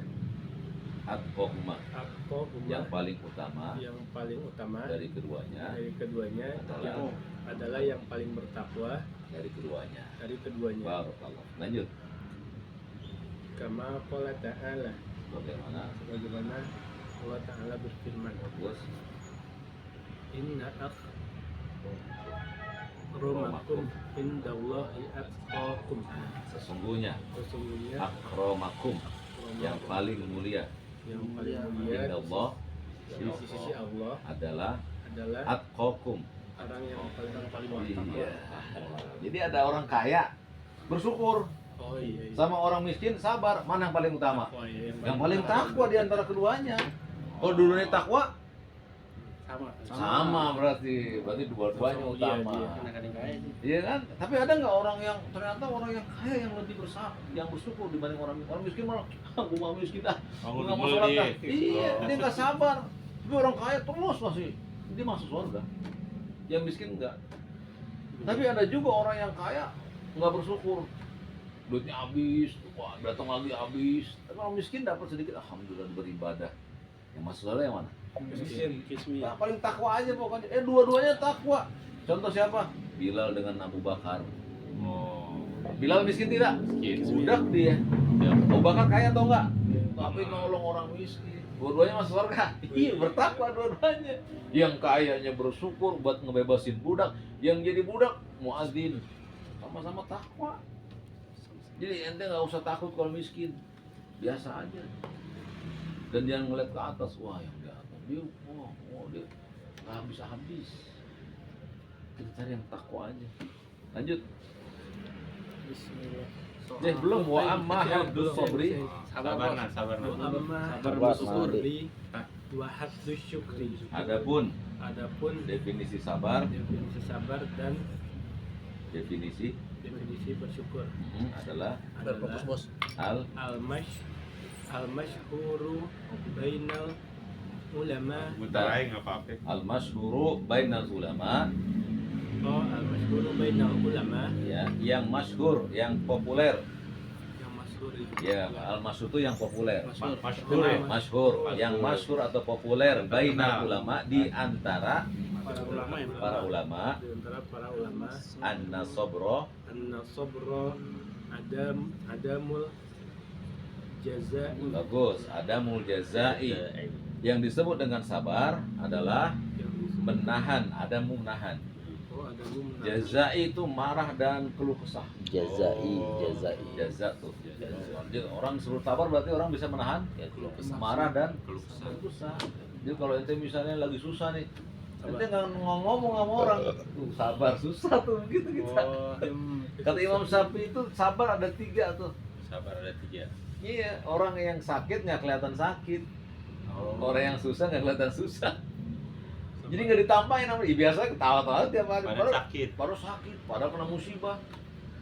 atqahuma, atqahuhuma yang paling utama yang paling utama dari keduanya yang adalah yang paling bertakwa dari keduanya. dari keduanya. Barakallah. Lanjut. Kama qala ta'ala, Bagaimana? sebagaimana Allah Ta'ala berfirman, Bagus. Inna akramakum indallahi atqakum. Sesungguhnya Sesungguhnya akramakum yang paling mulia yang paling mulia indah di sisi Allah adalah adalah atqakum. orang yang paling Iya. Jadi ada orang kaya bersyukur, Oh iya. sama orang miskin sabar. Mana yang paling utama? Oh, iya, Yang paling takwa di antara keduanya. Kalau dulunya takwa sama berarti dua-duanya Iya, utama. iya. Anak-anak kaya sih. Iya kan? Tapi ada nggak orang yang ternyata orang yang kaya yang lebih yang bersyukur dibanding orang miskin malah gue mau miskin dah, gue nggak mau sholat dah. Iya, dia nggak sabar. Tapi orang kaya terus masih dia masuk surga. Yang miskin enggak. Tapi ada juga orang yang kaya nggak bersyukur, duitnya habis, wah datang lagi habis. Tapi orang miskin dapat sedikit, alhamdulillah beribadah. Yang masuk surga yang mana? Miskin. Kismi. Nah, paling takwa aja pokoknya. Dua-duanya takwa. Contoh siapa? Bilal dengan Abu Bakar. Oh. Bilal miskin tidak? Miskin. Budak dia. Ya. Abu Bakar kaya atau enggak? Tapi nolong orang miskin. Dua-duanya masuk surga. Iya, bertakwa dua-duanya. Yang kayanya bersyukur buat ngebebasin budak, yang jadi budak muadzin. Sama-sama takwa. Jadi ente nggak usah takut kalau miskin. Biasa aja. Dan jangan ngeliat ke atas, wah yang di atas dia, dia nggak habis-habis. Kita cari yang takwa aja. Lanjut. Bismillah. Belum wa amma haddus sabri. Sabar nah. Wa amma Sabar, haddus Madi. sabri wa haddus syukri. Adapun Adapun definisi sabar, definisi sabar dan definisi definisi bersyukur adalah adalah Bos. al-mashhuru bainal ulama. Bentar aja nggak apa-apa. al-masyhuru bainal ulama, Al-mashhuru bainal ulama ya, yang masyhur, yang populer. yang masyhur itu. Ya, al-masyhur itu yang populer. Masyhur ya. Masyhur, yang masyhur atau populer bainal ulama di antara Para ulama yang para ulama, di antara para ulama anna sabra, anna sabra adamul jazai bagus, adamul jazai. Yang disebut dengan sabar adalah yang disebut menahan, adamu menahan. adamul Jazai itu marah dan keluh kesah. Jazai. Jaza tuh. Jadi orang suruh sabar berarti orang bisa menahan marah dan Keluh kesah. keluh kesah. Jadi kalau ente misalnya lagi susah nih, ente nggak ngomong sama orang, tuh sabar susah tuh gitu kita. Kata Imam Syafi'i itu sabar ada 3 tuh. Sabar ada 3. Iya, orang yang sakit nggak kelihatan sakit, orang yang susah nggak kelihatan susah. Jadi nggak ditampain namanya. Biasa ketawa-tawa tiap hari. Pada sakit. Baru sakit, padahal kena musibah.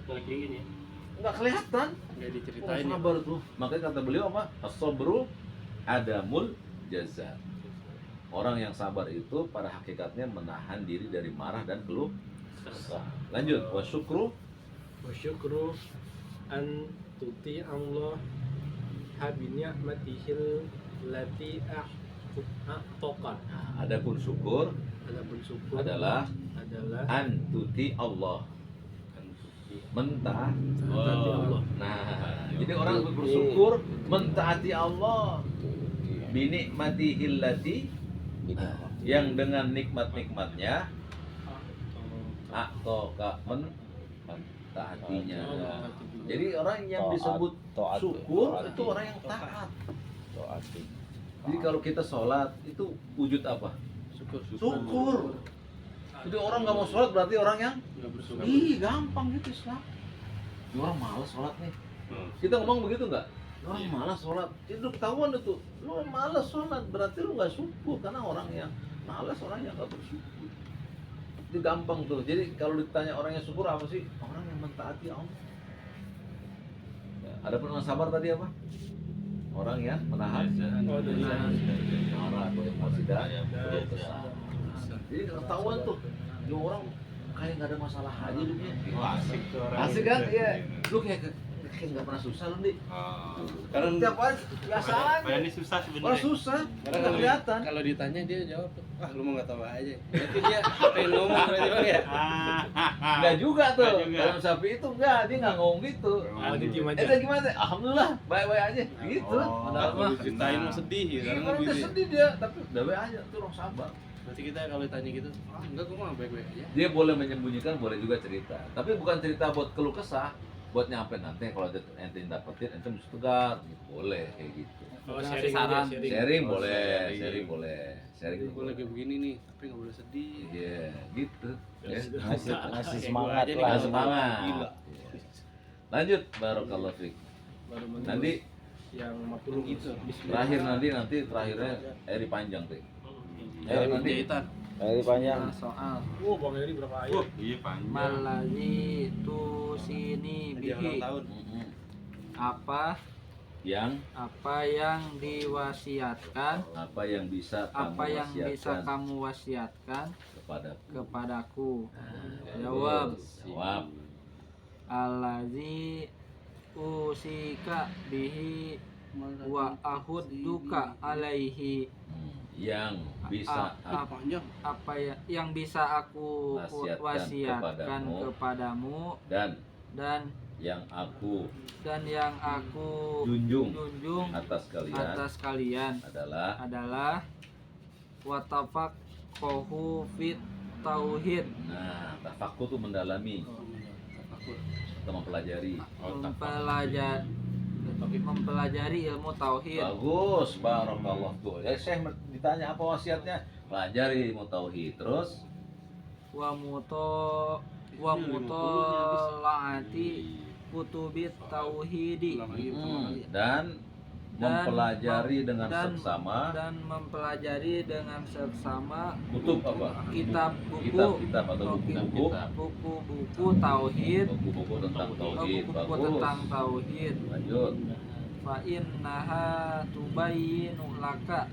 Kayak gini. Nggak kelihatan. Enggak Oh, diceritain ya. sabar tuh. Makanya kata beliau apa? As-sabru adamul jaza. Orang yang sabar itu pada hakikatnya menahan diri dari marah dan keluh kesah. Lanjut, wa syukru wa syukru an tuti Allah habi ni'matihil lati a'taqat. adapun syukur Adapun syukur adalah adalah an tuti Allah. Mentaati Allah. Nah, jadi orang bersyukur mentaati Allah. Binikmatihil lati, yang dengan nikmat-nikmatnya atoka mentaatinya. Jadi orang yang disebut syukur itu orang yang taat. Jadi kalau kita sholat itu wujud apa? Syukur. Jadi orang nggak mau sholat berarti orang yang gampang gitu Islam. Ini orang malas sholat nih. Kita ngomong begitu nggak? Orang malas sholat. Itu ketahuan itu. Lu malas sholat berarti lu nggak syukur, karena orang yang malas orang yang nggak bersyukur. Itu gampang tuh. Jadi kalau ditanya orang yang syukur apa sih? Orang yang mentaati Allah. Ya, ada pernah sabar tadi apa? Orang yang menahan marah atau emosi dan keluh kesah. Jadi ketahuan tuh, ini orang kayak nggak ada masalah aja hidupnya. Asik tuh orang. Asik kan? Iya. Lu kayak nggak pernah susah lu nih. Karena tiap hari biasaan. Kayak ini susah Orang sebenarnya. susah, Karena nggak kelihatan. Kalau ditanya dia jawab, "Wah, lu mau nggak tahu aja." Berarti dia pengen ngomong berarti Bang ya. Enggak juga tuh. Nggak juga. Dalam sapi itu enggak, dia nggak ngomong gitu. Ah, dia diem aja. Itu gimana? Alhamdulillah, baik-baik aja. Gitu. Oh. Padahal mah Kalau diceritain mau sedih ya. iya, Sekarang orang udah gitu ya. sedih dia, tapi baik aja tuh orang sabar. Nanti kita kalau ditanya gitu, enggak gue mah baik-baik aja. Dia boleh menyembunyikan, boleh juga cerita. Tapi bukan cerita buat keluh kesah, buat nyampe nanti kalau ente dapetin ente mesti tegar, gitu. Boleh kayak gitu. Kalau Ngasih sharing saran. aja, sharing. Sharing Oh, boleh, sharing. sharing boleh, sharing Gue boleh. lagi begini nih, tapi nggak boleh sedih. Iya, gitu. Ya. Ngasih Kayak semangat gua aja nih, lah. Nah, semangat. Gila. Iya. Lanjut, barakallahu fiik. Baru menulis Nanti yang 40 Gitu. terakhir nanti terakhirnya Eri panjang tuh. Dari nanti jahitan. Dari panjang. Soal Bang Eri berapa ayat? Iya panjang. malazi tu sini Hadiah ulang bihi tahun. apa yang diwasiatkan apa yang bisa kamu apa yang bisa wasiatkan kamu wasiatkan kepada kepadaku. Jawab. jawab Allazi usika bihi wa ahudduka alaihi. yang bisa Panjang. Apa yang bisa aku Wasiatkan wasiatkan kepadamu. kepadamu dan dan yang aku yang aku junjung junjung atas kalian atas kalian adalah watafaqahu fit tauhid, nah tafakur tuh mendalami atau mempelajari. mempelajari ilmu tauhid. Bagus, barakallah tuh. Ya Syekh ditanya apa wasiatnya? Pelajari ilmu tauhid. Terus wa mutolaati kutubit tauhidi dan mempelajari dengan dan- seksama dan mempelajari dengan seksama kutub apa? kitab buku Kitab atau buku-buku buku-buku tauhid, buku-buku tentang tauhid. buku-buku Bagus. tentang tauhid. Lanjut. Fa innaha tubayyinu laka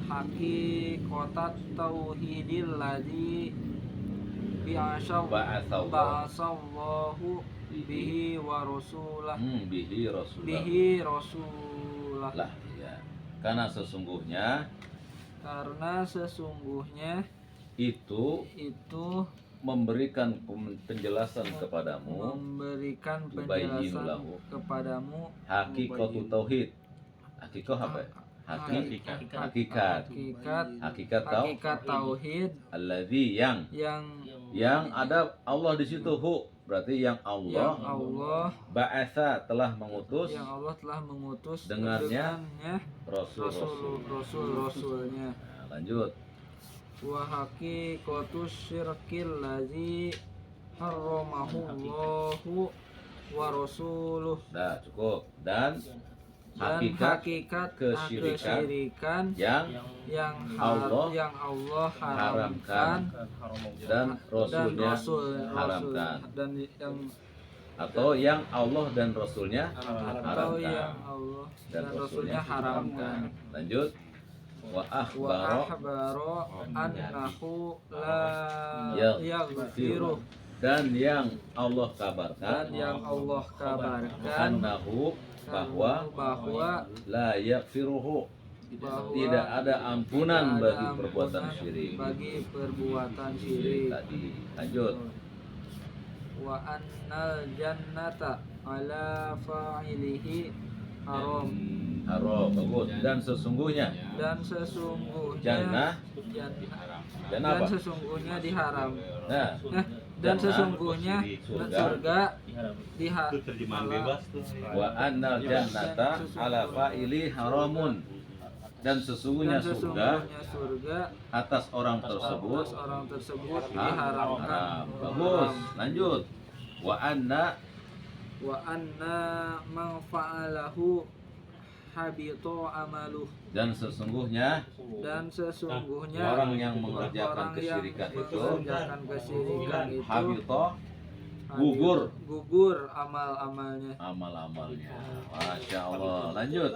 haqiqatat tauhidil ladzi Ba'atsallahu ba'asallahu bihi wa rasulah bihi Rasulullah. bihi rasulah. Lah, ya. Karena sesungguhnya itu memberikan penjelasan kepadamu memberikan Tubayyinu penjelasan lahu. kepadamu hakikatu tauhid. Hakikat apa ya? Hakikat. Hakikat tauhid. Alladzi yang ada Allah di situ berarti yang Allah ba'atsa telah mengutus dengannya rasulnya. Nah, lanjut. Wa haqiqatus syirkil ladzi harramahullahu wa rasuluh. Nah, cukup. Dan hakikat kesyirikan yang Allah haramkan dan Rasulnya haramkan, atau yang Allah dan Rasulnya haramkan dan Rasulnya haramkan. Lanjut. Wa akhbaro annahu la yaghfiru, dan yang Allah kabarkan annahu bahwa la yaghfiruhu, tidak ada ampunan bagi perbuatan syirik tadi. Lanjut. Wa annal jannata ala fa'ilihi haram. Bagus. Dan sesungguhnya jannah apa? sesungguhnya diharam. Nah, Dan jannah, sesungguhnya surga Itu terjemahan bebas tuh. wa annal jannata ala fa'ili haramun, dan sesungguhnya surga atas orang tersebut haram. Bagus. Lanjut. Wa anna man fa'alahu habito amaluh, dan sesungguhnya orang yang mengerjakan kesyirikan itu habito gugur amal-amalnya. Masya Allah. Lanjut.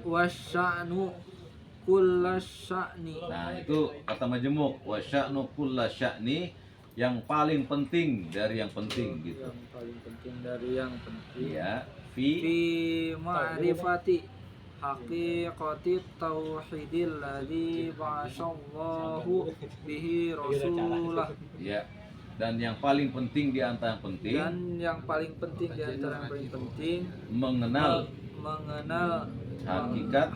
Wasya'nu kullasya'ni. Nah, itu kata majemuk. Wa sya'nu kulla sya'ni, yang paling penting dari yang penting gitu. Yang paling penting dari yang penting. Ya, Fi ma'rifati haqiqati tauhidil ladzi ba'asallahu bihi rasulah. ya. Dan yang paling penting di antara yang penting Dan yang paling penting di antara yang paling penting mengenal hakikat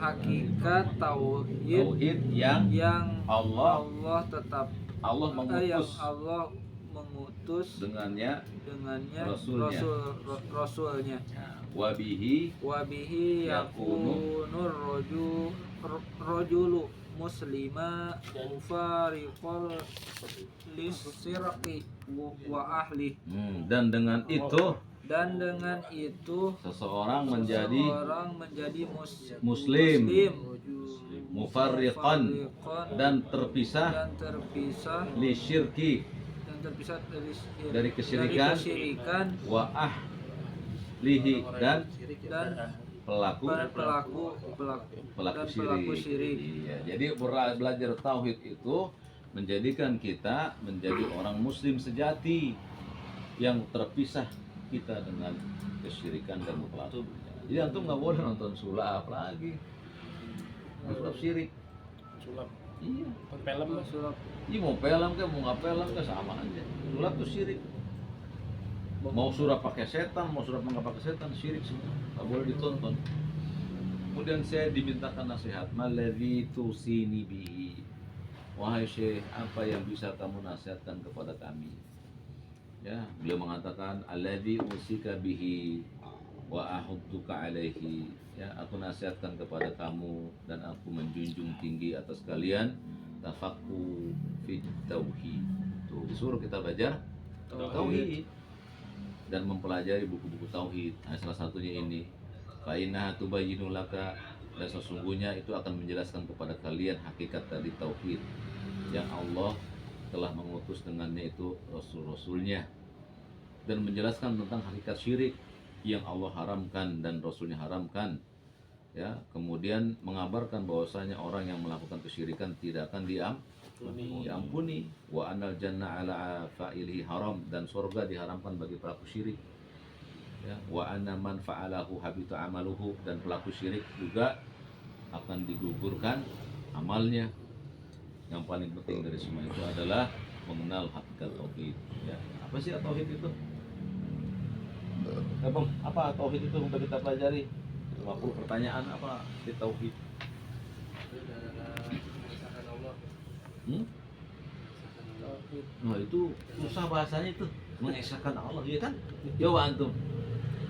tauhid tauhid yang yang Allah tetap Allah yang mengutus Allah mengutus dengannya dengannya Rasulnya. rasulnya wabihi wabihi Yakunu yakunur rojulu muslima fariqal lisirqi wa ahli dan dengan itu seseorang menjadi muslim mufarriqan dan terpisah li syirki dari kesyirikan wa ahlihi dan pelaku syirik. Iya, jadi belajar tauhid itu menjadikan kita menjadi orang muslim sejati yang terpisah kita dengan kesyirikan dan pelaku. Jadi antum nggak boleh nonton sulap lagi. Sulap syirik. Sulap. Iya. Film Mas. sulap Iya mau film ke mau nggak film ke sama aja. Sulap tuh syirik. Mau surah pakai setan, mau surah nggak pakai setan, syirik semua. Nggak boleh ditonton. Kemudian saya dimintakan nasihat, maladzi tusini bihi. Wahai Syekh, apa yang bisa kamu nasihatkan kepada kami? Ya, beliau mengatakan alladzi usika bihi wa ahudduka alaihi. Ya, aku nasihatkan kepada kamu dan aku menjunjung tinggi atas kalian tafaqquh fit tauhid. Tuh, disuruh kita belajar tauhid dan mempelajari buku-buku tauhid. Nah, salah satunya ini. Fa inna tubayyinu laka, dan sesungguhnya itu akan menjelaskan kepada kalian hakikat dari tauhid yang Allah telah mengutus dengannya itu rasul-rasulnya, dan menjelaskan tentang hakikat syirik yang Allah haramkan dan rasulnya haramkan. Ya, kemudian mengabarkan bahwasanya orang yang melakukan kesyirikan tidak akan diampuni. Wa anal janna ala fa'ilihi haram, dan surga diharamkan bagi pelaku syirik. Ya, wa anna man fa'alahu habitu amaluhu, dan pelaku syirik juga akan digugurkan amalnya. Yang paling penting dari semua itu adalah mengenal hakikat tauhid. Ya, apa sih tauhid itu? Bang, apa tauhid itu untuk kita pelajari? 50 pertanyaan apa di tauhid? Nah itu susah bahasanya itu, mengesahkan Allah, ya kan? Coba antum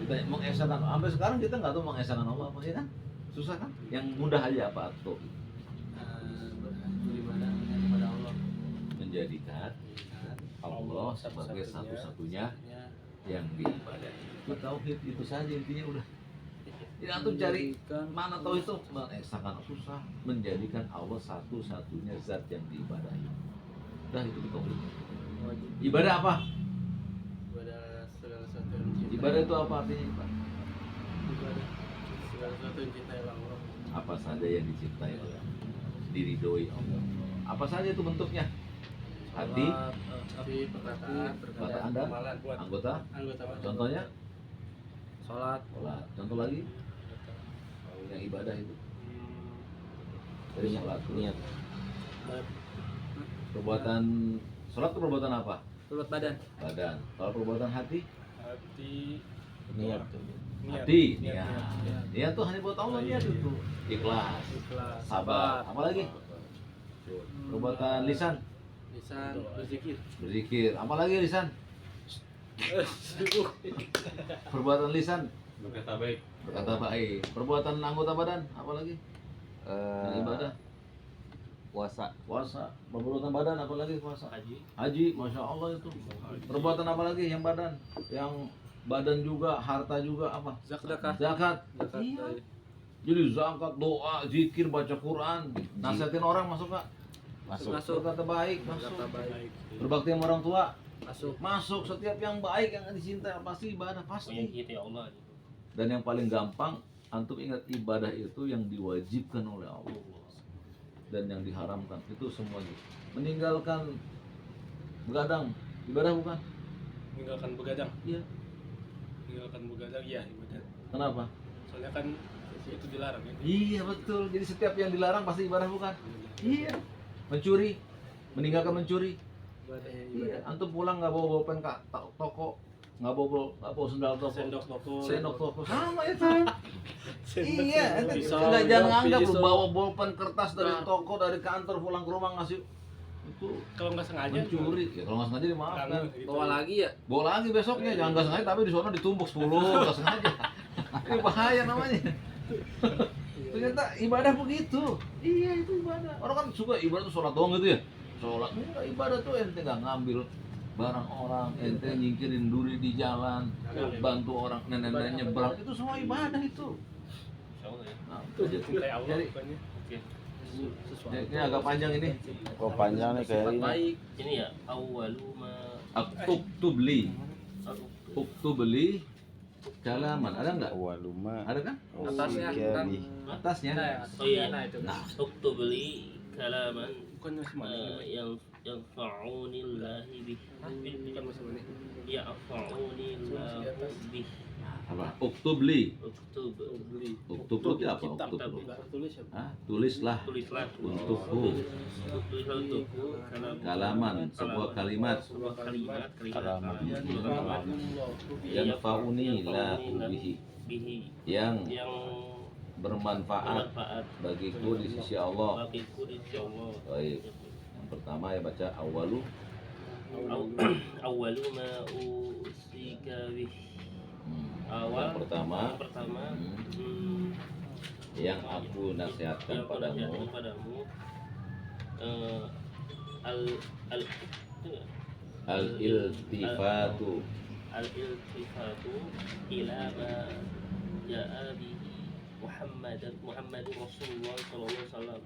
kita mengesahkan, sampai sekarang kita nggak tahu mengesahkan Allah apa sih kan? Susah kan? Yang mudah aja apa tauhid? Beribadah kepada Allah, Menjadikan Allah sebagai satu-satunya yang diibadahi. Itu tauhid, itu saja intinya udah. Jadi antum cari mana tauhid itu, mengesahkan susah, menjadikan Allah satu-satunya zat yang diibadahi. Udah itu tauhid. Ibadah apa? ibadah segala sesuatu yang dicintai. Ibadah itu apa artinya? Pak? Ibadah segala sesuatu yang dicintai oleh Allah. Apa saja yang dicintai oleh Allah, diridhoi Allah. Apa saja itu bentuknya? Hati, Hati, perkataan perkataan dan amalan. anggota. Anggota Contohnya salat sholat. Contoh lagi yang ibadah itu dari sholat. niat Perbuatan sholat itu perbuatan apa? salat badan Badan. Kalau perbuatan hati, Hati. niat hati, niat tuh hanya buat Allah, niat itu ikhlas, sabar. Apalagi perbuatan lisan, lisan berzikir. berzikir. Apalagi lisan, perbuatan lisan Berkata baik. berkata baik. Perbuatan anggota badan, apalagi yang ibadah, puasa puasa. Perbuatan badan apalagi puasa, Haji. haji, masya Allah itu. Perbuatan apalagi yang badan, yang badan juga, harta juga apa? zakat Zakat. Iya. Jadi zakat, doa, zikir, baca Quran, nasihatin orang masuk nggak? masuk Berkata baik, masuk. kata baik Berbakti sama orang tua, masuk masuk. Setiap yang baik yang dicintai pasti ibadah, Punya pasti. kita ya Allah. Dan yang paling gampang, antum ingat ibadah itu yang diwajibkan oleh Allah dan yang diharamkan itu semuanya. Meninggalkan begadang, ibadah bukan? Meninggalkan begadang. Iya. Meninggalkan begadang ya ibadah. Kenapa? Soalnya kan itu dilarang ya. Iya betul. Jadi setiap yang dilarang pasti ibadah bukan? Iya. Mencuri, meninggalkan mencuri. Iya. Antum pulang nggak bawa pen ke toko, nggak bawa sendal toko, Sendok toko. sendok toko, sama itu. Iya, ente Pisau, nggak jangan anggap lu pisau. bawa bolpen kertas dari Nah. toko dari kantor pulang ke rumah ngasih itu Kalau nggak sengaja mencuri. Ya kalau nggak sengaja dimaafkan. Bawa lagi ya. Bawa lagi besoknya, jangan nggak sengaja tapi di sana ditumbuk 10 nggak sengaja. Ini bahaya namanya. Ternyata ibadah begitu. Iya itu ibadah. Orang kan suka ibadah tuh sholat doang gitu ya. Sholat enggak, ibadah tuh ente nggak ngambil barang orang, ente nyingkirin duri di jalan, bantu orang nenek-nenek nyebrang, itu semua ibadah itu. Nah, itu aja. Cintai Allah Jadi, bukannya. ini agak panjang ini. Oh panjang nih kayak ini. Baik. Ini ya awalu ma Uktubli, uktubli kalaman, ada nggak? Waluma. Ada kan? Atasnya kan. Atasnya. Oh iya. Nah, itu. Nah, uktub li kalaman Bukan masih mana? yang fa'unillahi bih. Bukan masih mana? Ya fa'unillahi bih. apa? Uktubli. Uktub Beli. Uktub itu apa? Uktub. Tulis ya. Ah, tulislah tulislah untukku tulislah untukku kalaman, sebuah kalimat sebuah kalimat yang fauni la bihi, bihi yang yang bermanfaat bermanfaat bagiku di sisi Allah. bagiku di sisi Allah. Baik. Yang pertama ya baca awalu. Awalu ma usika bih. Yang pertama Yang pertama yang aku nasihatkan yang pada padamu padamu al al al iltifatu al iltifatu ila ma jaa bihi Muhammadur Rasulullah sallallahu alaihi wasallam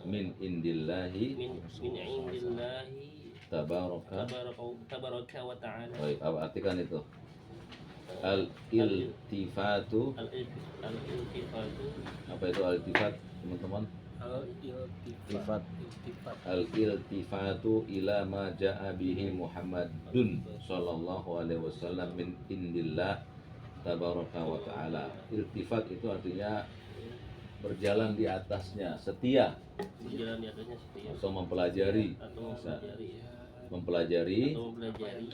min indillahi min indillahi tabaraka. tabaraka wa ta'ala. Baik, apa artikan itu? Al iltifatu. Al iltifatu Apa itu al iltifat, teman-teman? Al-iltifat. Al iltifatu ila ma jaa bihi Muhammadun sallallahu alaihi wasallam min indillah tabaraka wa ta'ala. Iltifat itu artinya berjalan di atasnya, setia berjalan di atasnya setia atau mempelajari, atau mempelajari mempelajari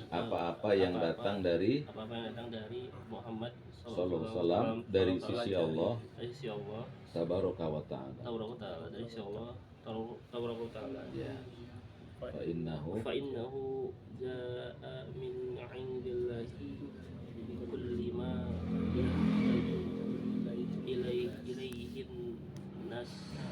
apa-apa yang datang dari apa-apa yang datang dari Muhammad sallallahu alaihi wasallam dari sisi Allah dari sisi Allah tabaraka wa ta'ala. tabaraka ta'ala dari sisi Allah tabaraka ta'ala. Ya. Fa innahu Fa innahu jaa min 'indillahi kulli ma ilaihin nas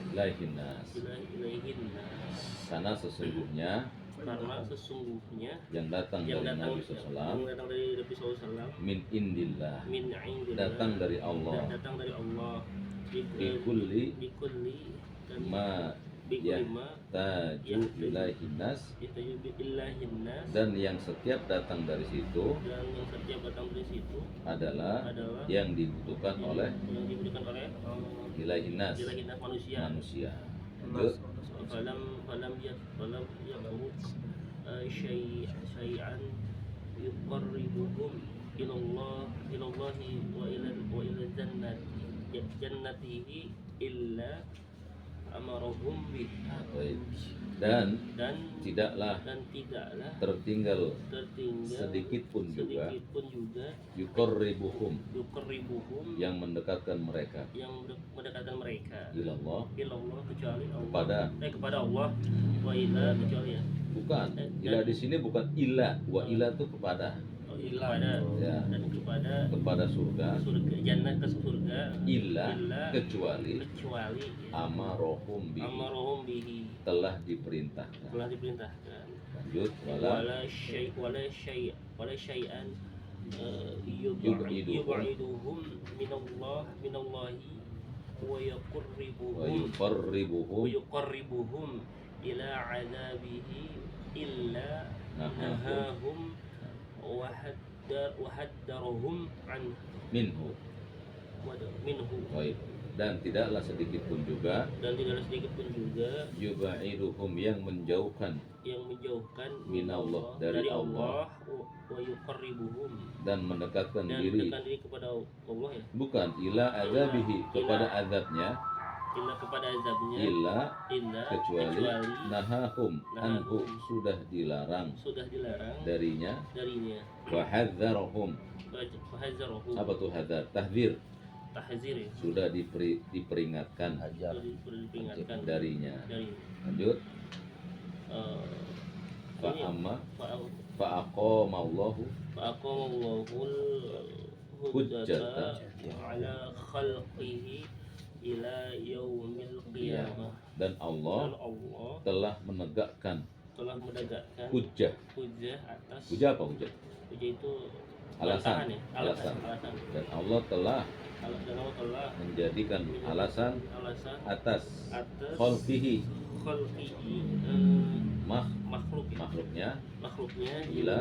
ilaihin nas. ilaihin nas Sana sesungguhnya karena sesungguhnya yang datang yang dari datang Nabi SAW yang datang dari Nabi SAW min indillah, min 'indillah datang dari Allah, datang dari Allah bikulli bikulli dan ma bikulli ma taju ilaihin nas, yataju billahin nas dan yang setiap datang dari situ dan yang setiap datang dari situ adalah adalah yang dibutuhkan oleh yang diberikan oleh ilaihin nas, ilahin nas manusia. manusia. Lanjut. falam yaqut syai'an yuqarribuhum ilallahi wa ila jannatihi illa amarahum bih. Nah, baik. Dan dan tidaklah tidaklah tertinggal tertinggal sedikit pun juga yuqarribuhum, yuqarribuhum yang mendekatkan mereka yang mendekatkan mereka ilallah, ilallah kecuali Allah kepada Allah wa ila kecuali ya bukan ila di sini bukan ila, wa ila itu kepada kepada ya, dan kepada surga, surga jannah ke surga illa kecuali kecuali amarohum bihi, amarahum bihi telah diperintahkan. telah diperintahkan. Lanjut. Wala syai'an Yub'iduhum. yub'iduhum minallahi wa wa yuqarribuhum yuqarribuhum ila 'adabihi illa nahahum wa haddarahum an minhu. Baik. Dan tidaklah sedikit pun juga dan tidaklah sedikit pun juga yub'iduhum, yang menjauhkan minallah dari Allah, wa yuqarribuhum dan mendekatkan dan diri, mendekatkan diri kepada Allah ya. bukan ila azabihi, kepada azabnya, illa kepada azabnya illa illa kecuali nahahum anhu sudah dilarang sudah dilarang darinya darinya wa hadzarahum. wahazarahu Apa tuh hadzar? Tahdzir. tahzir ya Sudah diperingatkan Hajar. sudah diperingatkan darinya. dari Lanjut. Fa ini amma fa aqamallahu fa'aqamallahul hujjata ala khalqihi ila yaumil qiyamah dan Allah dan Allah telah menegakkan telah menegakkan hujjah. hujjah atas Hujjah apa hujjah? hujjah itu Alasan. bantahan ya Alasan. alasan Dan Allah telah dan Allah telah menjadikan alasan alasan atas atas khalqihi khalqihi makhluk ya makhluknya makhluknya ila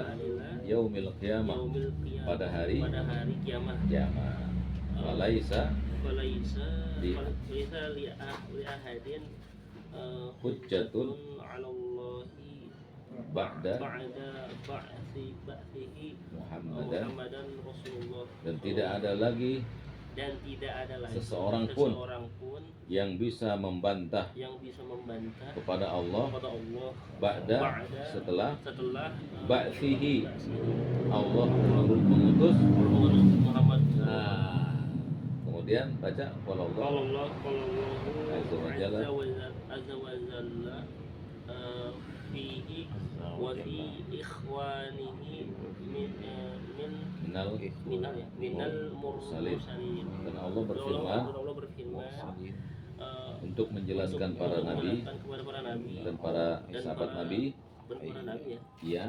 yaumil qiyamah yaumil qiyamah pada hari kiamat kiamat. Walaisa falaisa Li- falaisa li ahadin hujjatun 'ala Allahi ba'da ba'da ba'thihi Muhammadan, Muhammadan Rasulullah dan tidak ada lagi dan tidak ada lagi seseorang pun pun yang bisa membantah yang bisa membantah kepada Allah kepada Allah ba'da setelah ba'thihi ba'thihi Allah mengutus. Muhammad. Kemudian baca qala Allah Kalau Allah Azza wa Jalla. azza wa jalla fihi wa fi ikhwanihi minal minal mursalin. mursalin. Dan Allah berfirman Allah berfirman untuk menjelaskan para nabi kepada para nabi dan para sahabat nabi, dan para nabi ya ya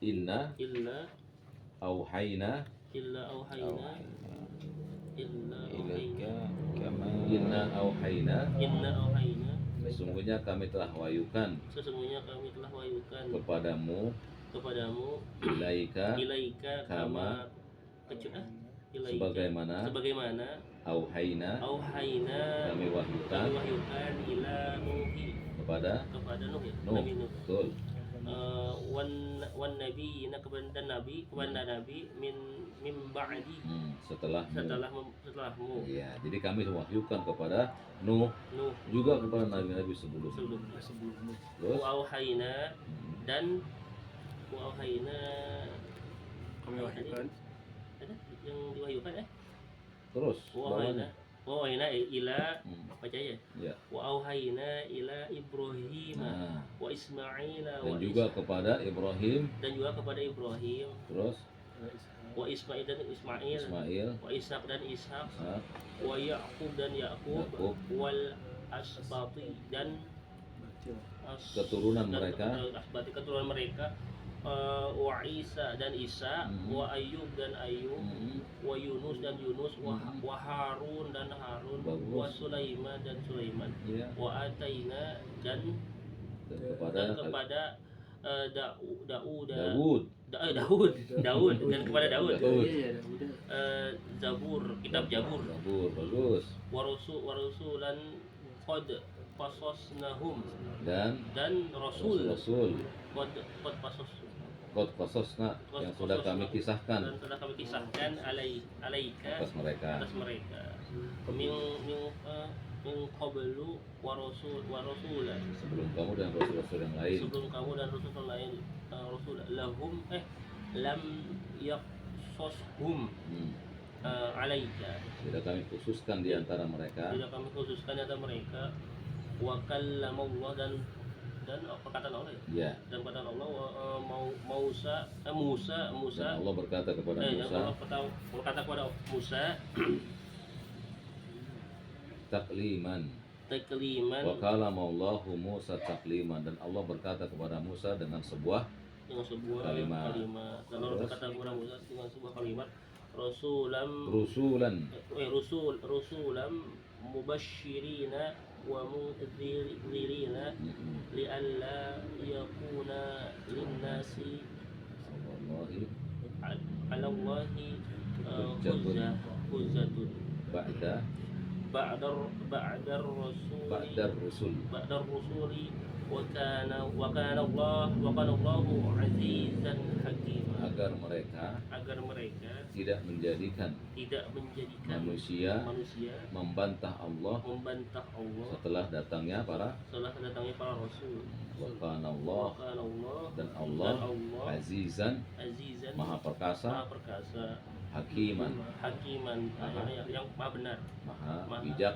inna illa auhayna auhayna Ilaika kama inna auhayna sesungguhnya kami telah wahyukan kami telah wahyukan kepadamu kepadamu ilaika ilaika kama ilaika sebagaimana auhayna kami wahyukan wahyukan ila nuhi kepada Nuh ya Nuh. Nabi Nuh Betul. wan nabi kepada nabi min ba'di setelahmu Ya, jadi kami wahyukan kepada Nuh Nuh juga kepada nabi-nabi sebelumnya. sebelumnya Terus wa'auhayna dan wa'auhayna Kami wahyukan ada yang diwahyukan terus wa'auhayna ila Hmm, baca ya ya. wa'auhayna ila Ibrahim Nah, wa Ismail dan juga kepada Ibrahim, dan juga kepada Ibrahim terus wa Ismail dan Ismail Ismail, wa Ishak dan Ishak Ishak, wa Yaqub dan Yaqub Yakub, wal asbati dan keturunan mereka, asbati keturunan mereka wa Isa dan Isa wa Ayub dan Ayub wa Yunus dan Yunus wa Harun dan Harun Bagus. wa Sulaiman dan Sulaiman ya, wa Ataina dan kepada Daud Dawud, dan kepada Daud Daud. Zabur kitab Zabur Zabur, bagus. warusulan qad qasasnahum Dan dan rasul qad qasasna yang sudah kami kisahkan dan sudah kami kisahkan alaika atas mereka. min qablu wa rasulan Sebelum kamu dan rasul-rasul yang lain. sebelum kamu dan rasul lain rasul lahum lam yaqsoshum Hmm. alaika Tidak kami khususkan di antara mereka. tidak kami khususkan antara mereka wa kallamallah dan perkataan Allah ya Ya. dan perkataan Allah Musa Dan Allah berkata kepada yang Musa, Allah berkata kepada Musa takliman. takliman Wa kalamallahu Musa takliman, dan Allah berkata kepada Musa dengan sebuah dengan sebuah Kalimat. dan Allah Terus? berkata kepada Musa dengan sebuah kalimat rusulam mubashirina wa munzirina li'alla yakuna linnasi Wallahi 'ala Allahi Hujjatun. hujjatun ba'da ba'dar rusul. rusuli wa kana Allahu azizan hakima agar mereka agar mereka tidak menjadikan tidak menjadikan manusia manusia membantah Allah membantah Allah setelah datangnya para setelah datangnya para rasul. wa kana Allah, Wa kana Allah dan Allah azizan azizan maha perkasa, maha perkasa, hakiman hakiman yang maha benar, maha maha maha bijak,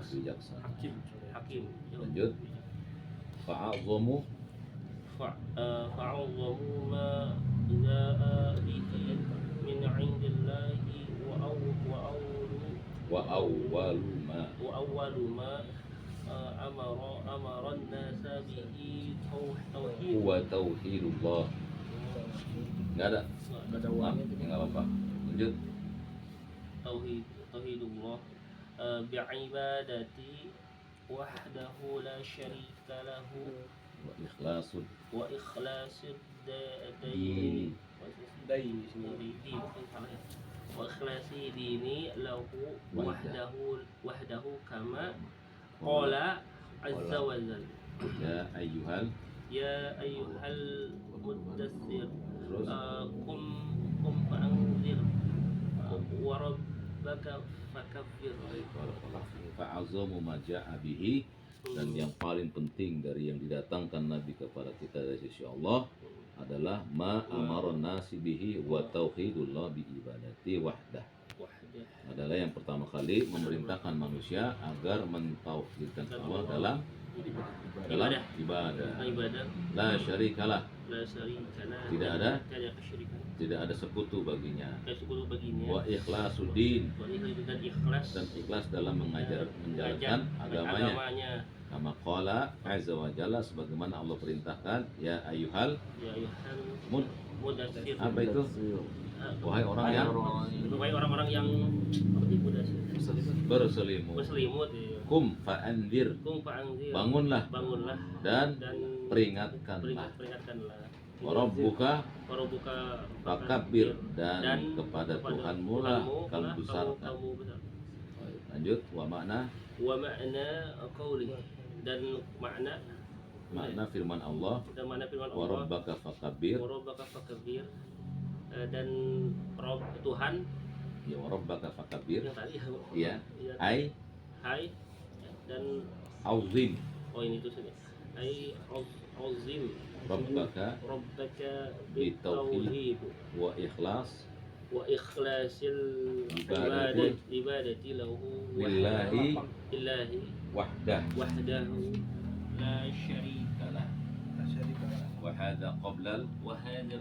bijaksana. hakim. Lanjut. Fa'azzamu fa'azzamu ma jaa bihi min 'indillahi wa awwalu ma wa awwalu ma amara an-nasa bihi tauhid. huwa tauhidullah. Enggak ada. Maaf, ya enggak apa-apa. Lanjut. Tauhidullah bi'ibadati wahdahu la syarika lahu Wa ikhlasul wa ikhlasid dini. wa ikhlasi dini lahu wahdahu kama qala azza wa jalla Ya ayyuhal. ya ayyuhal muddaththir Terus kum fa'anzir wa rabbaka fakabbir. fa'azzamu ma ja'a bihi, dan yang paling penting dari yang didatangkan Nabi kepada kita dari sisi Allah adalah ma amaron nasi bihi wa tauhidullah bi ibadati wahdah. Adalah yang pertama kali memerintahkan manusia agar mentauhidkan Allah dalam ibadah. La syarikalah, La syarikalah. Tidak ada? Tidak kesyirikan. tidak ada sekutu baginya. Tidak sekutu baginya. Wa ikhlasuddin, Wa ikhlas dan ikhlas. dan ikhlas dalam menjalankan agamanya. Kama qala azza wa jalla, sebagaimana Allah perintahkan, ya ayyuhal Ya ayuhal mudaththir. mudaththir. Apa itu? Wahai orang yang Wahai orang-orang yang apa sih mudaththir? berselimut. Berselimut. Ya. Kum fa'anzir, Kum fa'anzir. bangunlah Bangunlah dan dan peringatkanlah. peringatkanlah. Warabbuka Warobuka fakabbir, dan kepada Tuhanmu lah kamu besarkan. kamu besar. Lanjut. Wa makna, Wa makna qauli, dan makna firman Allah, dan makna firman Allah warabbaka fakabbir, Warobuka fakabbir, dan Rob Tuhan ya warabbaka fakabbir, yang tadi ya ya, ai hai dan auzim ini tuh sini ai azim rabbaka rabbaka bitauhid bitauhid wa ikhlas wa ikhlasil Ibadati. ibadati lahu lillahi illahi wahdah wahdahu la syarika lah. wa hadha qabla Wa hadha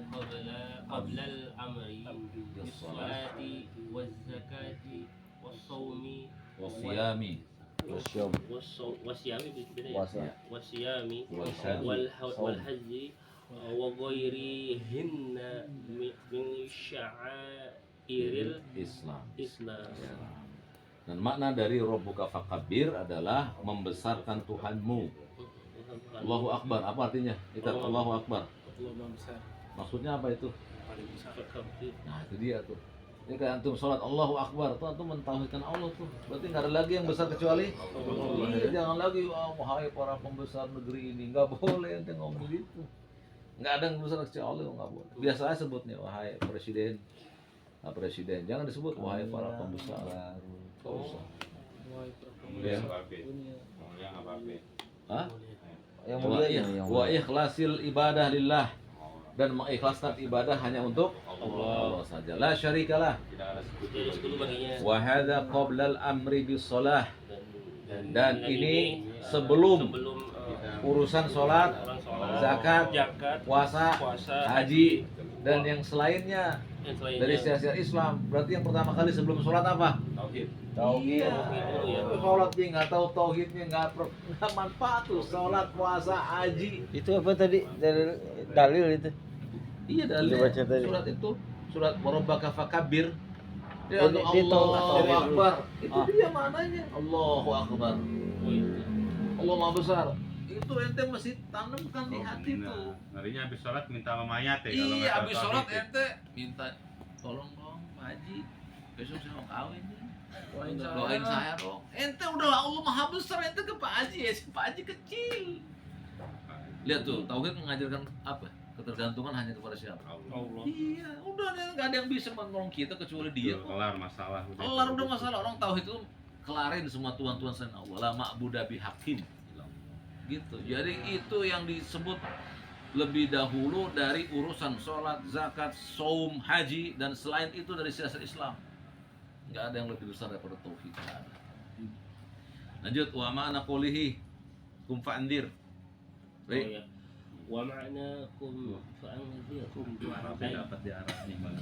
qabla al-amri bis-salati waz-zakati was-sawmi wasiyami wasiyami beda ya? Puasa. Wasiyami Wal-hajji. wal-hajji wa ghairihinna min sya'airil Islam. Islam. Dan makna dari rabbuka fakabbir adalah membesarkan Tuhanmu. Allahu Akbar, apa artinya? Kita Allahu Akbar. Allah Maha Besar, Maksudnya apa itu? paling besar. Fakabbir. Nah, itu dia tuh. Ini kayak antum sholat Allahu Akbar, tuh antum mentauhidkan Allah tuh. Berarti nggak ada lagi yang besar kecuali Allah. Jangan lagi, wahai para pembesar negeri ini, nggak boleh ente ngomong gitu. Nggak ada yang besar kecuali Allah, nggak boleh. Biasa aja sebutnya wahai presiden, presiden. Jangan disebut wahai para pembesar. Nggak usah. Ya. Hah? Yang Wa mulia ikh- yang wa ikhlasil ibadah lillah, dan mengikhlaskan ibadah hanya untuk Allah saja. La syarikalah. Jadi sekutu baginya. Wa hadza qabla al-amri bis shalah, Dan dan ini sebelum urusan sholat, orang sholat, zakat, puasa, puasa, haji, dan yang selainnya dan selainnya. dari syiar Islam. Berarti yang pertama kali sebelum sholat apa? tauhid. Iya. Tauhid ya. Sholat dia nggak tahu tauhidnya, nggak manfaat tuh. Sholat, puasa, haji. Itu apa tadi? Dalil itu. Iya dalil Dibaca tadi. surat itu, surat warabbaka fakabbir. Dia Oh, itu dia tahu Allahu Akbar. Akbar. Itu Ah. dia maknanya. Allahu Akbar. Allah Maha Besar. Itu ente mesti tanamkan di hati tuh. Ngerinya habis sholat minta sama mayat ya. Iya, habis sholat ente minta tolong dong Pak Haji. Besok saya mau kawin nih. Doain saya dong. Ente udah Allah Maha Besar, ente ke Pak Haji ya, si Pak Haji kecil. Lihat tuh, tauhid mengajarkan apa? ketergantungan hanya kepada siapa? Allah. Iya, udah nggak ada yang bisa menolong kita kecuali Dia. Kelar masalah. Kelar udah masalah, orang tahu itu kelarin semua Tuhan selain Allah. La ma'budu bihaqqin. Gitu. Jadi itu yang disebut lebih dahulu dari urusan sholat, zakat, saum, haji, dan selain itu dari siasat Islam. Nggak ada yang lebih besar daripada tauhid. Nggak ada. Lanjut, wa ma'ana qoulihi kum fa'andir. Oh ya. Wa ma'nakum fa'anzirkum Tapi dapat di Arab nih Bang.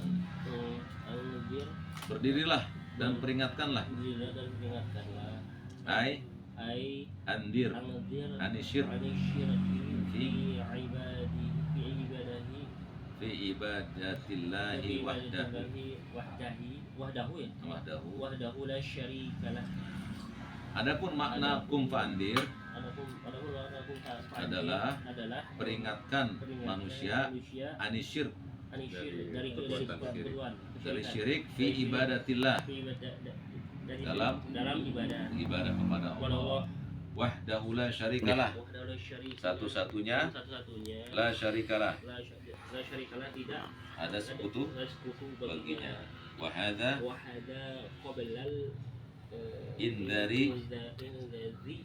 anzir Berdirilah dan peringatkanlah. dirilah dan peringatkanlah Ai ai andir anzir Anisyir. fi ibadi fi ibadahi fi ibadatillahi wahdahu wahdahu ya wahdahu. wahdahu la syarikalah. Adapun makna kum fa'andir Adapun adalah peringatkan peringatkan manusia anisyir anisyir dari perbuatan keburuan dari syirik fi ibadatillah dari dalam ibadah ibadah kepada kepada Allah wahdahu la syarikalah wahdahu la syarika satu-satunya satu-satunya la syarikalah la syarikalah tidak ada sekutu ada sekutu baginya wa hadza wahada qablal indari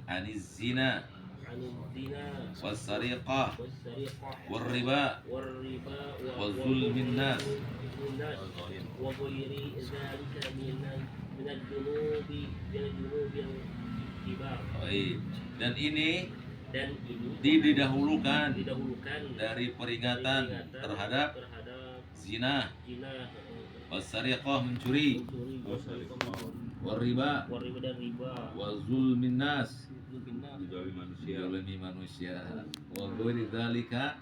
aniz zina anzina was-sariqah was-sariqah war-riba والربا وظلم الناس وغير ذلك من الذنوب الكبار. Baik. Dan ini Dan ini didahulukan didahulukan dari peringatan terhadap zina, zina, was-sariqah mencuri, mencuri, war-riba, wariba dan riba, wa zulmin nas zulminnas, Menjauhi manusia. zalimi manusia, wa ghairi dzalika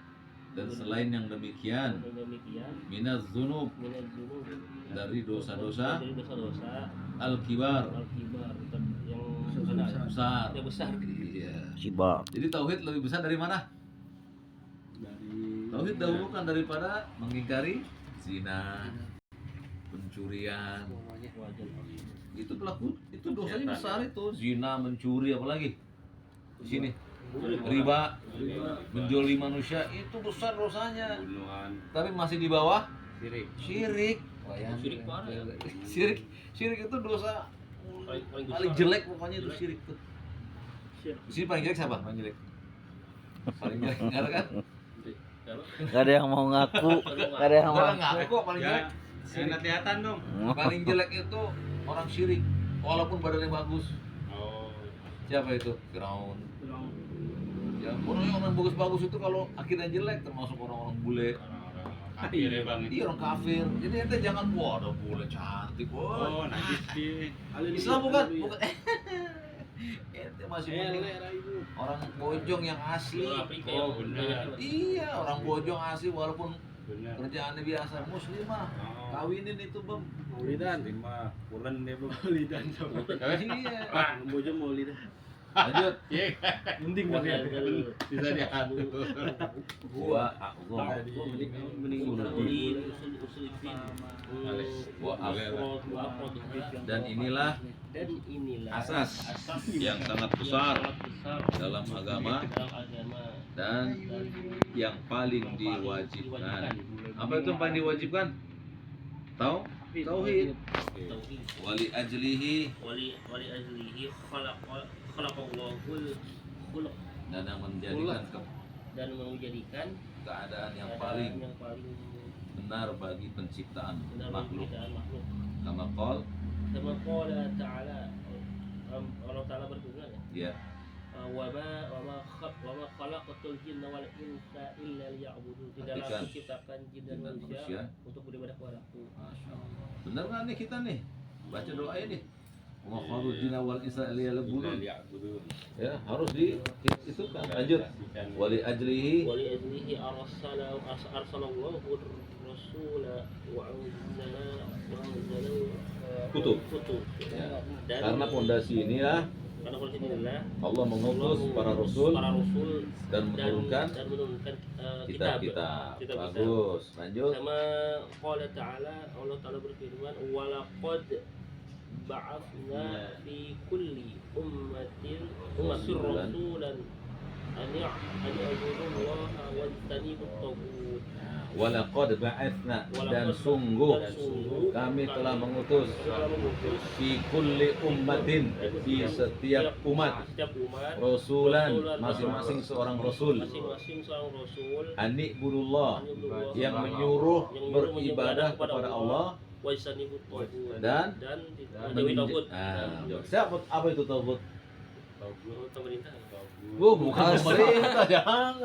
dan selain yang demikian dan demikian minaz dzunub minal dzunub dari dosa-dosa dari dosa-dosa al-kibar al-kibar yang besar. yang besar. Iya. Kibar. Jadi tauhid lebih besar dari mana? Dari Tauhid dahulukan daripada mengingkari zina, pencurian. Itu pelaku, itu dosanya besar itu. Zina, mencuri, apalagi di sini riba, menjoli manusia itu besar dosanya. Pembunuhan. Tapi masih di bawah Sirik. syirik. Syirik parah ya. Syirik itu dosa Paling paling besar. jelek pokoknya itu syirik tuh. Di sini paling jelek siapa? Paling jelek. Paling jelek enggak ada kan? Gak ada yang mau ngaku. Gak ada yang mau. Enggak ngaku kok paling jelek. Enak kelihatan dong. Paling jelek itu orang syirik walaupun badannya bagus. Oh. Siapa itu? Firaun. Ya, orang bagus-bagus itu kalau akhirnya jelek termasuk orang-orang bule. Orang-orang kafir ya Bang. Iya orang kafir. Jadi ente jangan wah ada bule cantik, Oh, najis di. Islam bukan. Ente masih mending orang bojong yang asli. Afrika Oh, yang benar. Iya, orang bojong asli walaupun Benar. kerjaannya biasa muslimah. Oh. Kawinin itu, Bang. Maulidan. Lima pulen deh Bang. Maulidan sama. Iya. Bojo Maulidan. Lanjut. Mending tapi ya. Bisa diatur. Gua Mending dan inilah dan inilah asas yang sangat besar dalam agama dalam agama dan yang paling diwajibkan. Apa itu yang paling diwajibkan? Tauhid. tauhid. Wali ajlihi wali ajlihi khalaqallahul khuluq dan yang menjadikan dan menjadikan keadaan yang keadaan paling yang paling benar bagi penciptaan benar bagi makhluk. penciptaan makhluk. Kama qol, Kama qala ta'ala, Allah Ta'ala berfirman ya, ya, wa ma khalaqatul jinna wal insa illa liya'budun. Tidaklah Artikan, aku ciptakan jin dan jin dan manusia manusia untuk beribadah kepadaku. Masya Allah. Benar nggak nih kita nih? Baca doa ini. Wa khalaqul jinna wal insa illa liya'budun. Ya, harus itu kan. Lanjut. Wali ajlihi Wali ajlihi arsalallahu rasula wa anzala Kutub. Ya. Dan karena pondasi inilah karena kondisi inilah Allah mengutus para rasul dan dan menurunkan menurunkan kitab-kitab. kitab. Bagus. Lanjut. Sama qala ta'ala, Allah Ta'ala berfirman walaqad ba'athna fi kulli ummatin rasulan an ya'budu Allah wajtanibut taghut. Walaqad ba'atsna dan sungguh kami telah mengutus fi kulli ummatin di setiap umat rasulan masing-masing seorang rasul Masing-masing seorang rasul ani'budullah yang menyuruh beribadah kepada Allah wajtanibut taghut dan menjauhi taghut. siapa apa itu taghut? Pemerintah. Bukan pemerintah, jangan.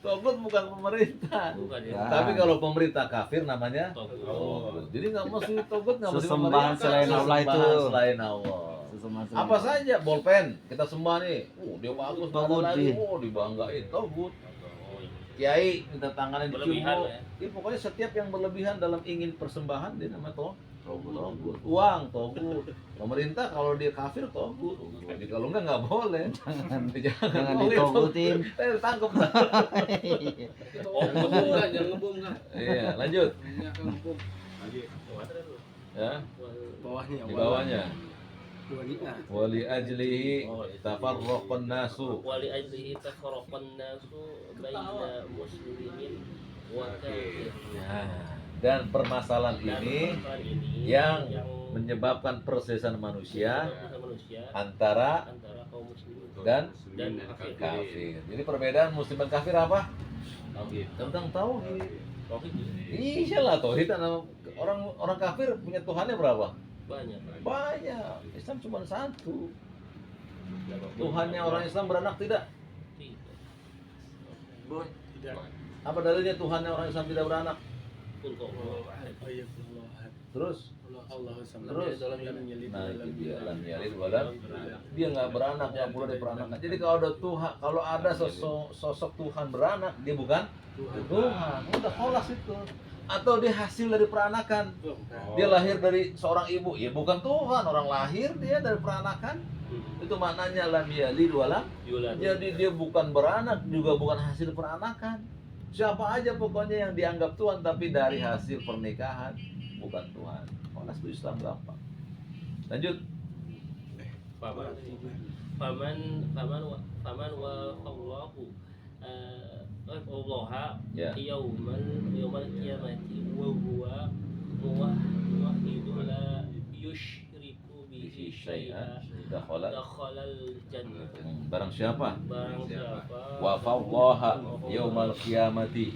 Taghut bukan pemerintah. Bukan ya. Ya. Tapi kalau pemerintah kafir namanya Taghut. taghut. Jadi nggak mesti taghut, nggak mesti Sesembahan pemerintah. selain Allah itu. Sesembahan selain Allah. Sesama-sama. Apa saja bolpen kita sembah nih. Dia bagus Taghut, ada lagi. iya. Dibanggain taghut. Kiai minta tangannya Berlebihan, dicium. ya. Pokoknya setiap yang berlebihan dalam ingin persembahan dia namanya taghut. Uang taghut. Pemerintah kalau dia kafir taghut. Jadi kalau nggak boleh. Jangan boleh, ditogutin. tangkap. Oh, ngebom kan, jangan ngebom kan. Iya, lanjut. Banyak kan ngebom. Ya, Bawahnya. di bawahnya. Wanita. Wali ajlihi tafarraqan nasu. Wali ajlihi tafarraqan nasu baina muslimin wa kafir. Nah, dan permasalahan ini permasalahan ini yang menyebabkan perselisihan manusia manusia antara antara kaum muslimin dan dan kafir. Jadi perbedaan muslim dan kafir apa? Tauhid. Tentang tauhid. Tauhid Iyalah tauhid. Orang kafir punya Tuhannya berapa? banyak. Banyak. Islam cuma satu. Tuhannya orang Islam beranak tidak? Tidak. Apa dalilnya Tuhannya orang Islam tidak beranak? Untuk Terus? Allah sama. Terus? Dalam yang menyelidiki. Nah itu dia lam yalid walam dia nggak beranak, nggak boleh diperanakan. Jadi kalau ada Tuhan, kalau ada sosok Tuhan beranak, dia bukan Tuhan. Udah kholas itu. Atau dia hasil dari peranakan. Dia lahir dari seorang ibu, ya bukan Tuhan. Orang lahir dia dari peranakan. Itu maknanya lam yalid walam. Yulad. Jadi dia bukan beranak, juga bukan hasil peranakan. Siapa aja pokoknya yang dianggap Tuhan tapi dari hasil pernikahan bukan Tuhan. Kholas itu Islam gampang. Lanjut. Faman wa Allahu Allah Ya. yaumal qiyamati wa huwa muwahhidun la yusyriku bihi syai'a dakhalal jannah. Barang siapa Barang siapa wafallaha yaumal qiyamati,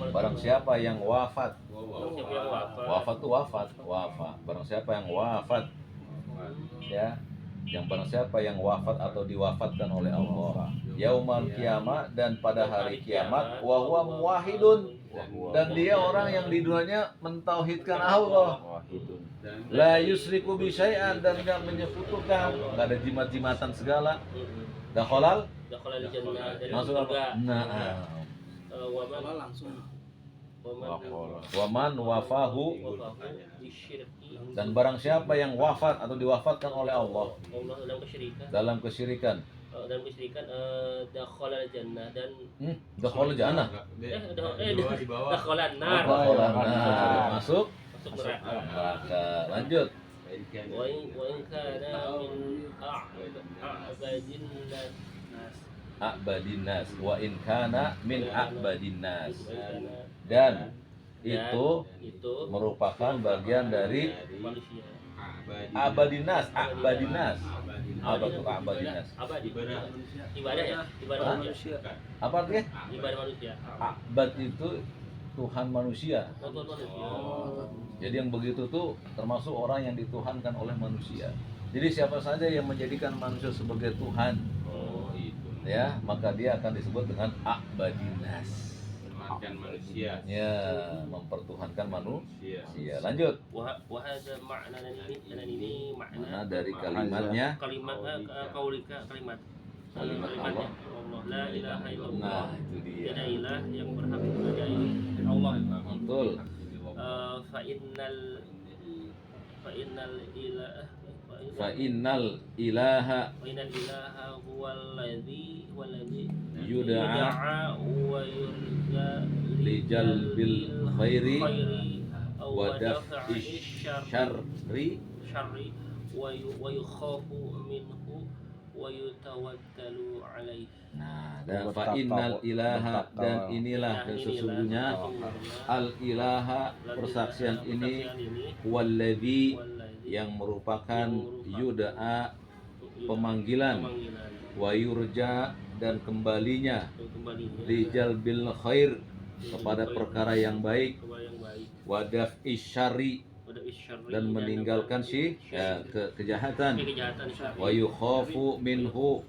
barang siapa yang wafat. Barang siapa yang Wafat itu wafat. Barang siapa yang wafat, ya, yang barang siapa yang wafat atau diwafatkan oleh Allah yaumal kiamat, dan pada hari kiamat, wa huwa muwahhidun, dan dia orang yang di dunianya mentauhidkan Allah, la yusriku bi syai'an, dan enggak menyekutukan, enggak ada jimat-jimatan segala, dakhalal jannah dari masuk surga. apa? Nah, Allah langsung. waman wafahu, Disyirki dan barang siapa yang wafat atau diwafatkan oleh Allah Allah dalam kesyirikan, dakhalal jannah dan dakhalal jannah, Di bawah. dakhalan nar. dakhalal nar, masuk Masuk neraka. neraka. Lanjut. Wa in kana min a'badin nas. A'badinnas, wa in kana min a'badinnas, dan itu merupakan bagian dari Manusia. abadinas. Apa tuh abadinas? Abadi. Ibadah ya, ibadah Hah? manusia. Apa artinya? Ibadah manusia. Abad itu Tuhan manusia. Tuhan manusia. Jadi yang begitu tuh termasuk orang yang dituhankan oleh manusia. Jadi siapa saja yang menjadikan manusia sebagai Tuhan, ya, maka dia akan disebut dengan abadinas. Manusia. Ya, mempertuhankan manusia. Lanjut. Wahada makna dan ini makna Mana dari kalimatnya? kalimat kaulika kalimat Kalimat Allah. La ilaha illallah. Nah, itu dia. Tiada ilah yang berhak kepada Allah. Betul. Fa innal ilaha Fa innal ilaha huwal ladzi yud'a wa yurja li jalbil khairi wa wa daf'i daf'i syarri syarri wa yukhafu minhu wa yutawakkalu alaihi. Nah, dan fa innal ilaha, dan inilah yang sesungguhnya al ilaha, persaksian ini walladzi, yang merupakan yud'a, pemanggilan, wa yurja, dan kembalinya, li jalbil khair, kepada perkara yang baik, wa daf'i syarri, dan meninggalkan kejahatan, wa yukhafu minhu,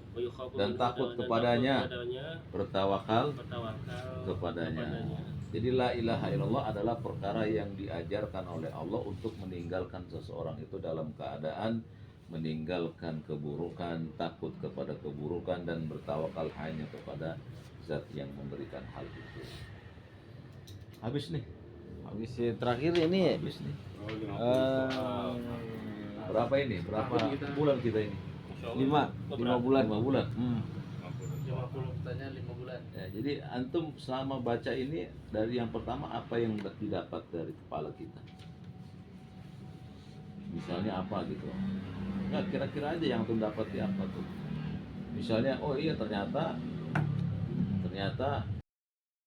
dan takut kepadanya, bertawakal kepadanya. Jadi la ilaha illallah adalah perkara yang diajarkan oleh Allah untuk meninggalkan seseorang itu dalam keadaan meninggalkan keburukan, takut kepada keburukan, dan bertawakal hanya kepada zat yang memberikan hal itu. Habis nih. Habis terakhir ini ya. Habis nih. Eh, Berapa ini? Berapa bulan kita ini? 5 bulan. 5 bulan. 50 pertanyaan 5 bulan. Ya, jadi antum selama baca ini, dari yang pertama apa yang didapat dari kepala kita? Misalnya apa gitu? Nggak, kira-kira aja yang antum dapat di apa tuh? Misalnya, oh iya ternyata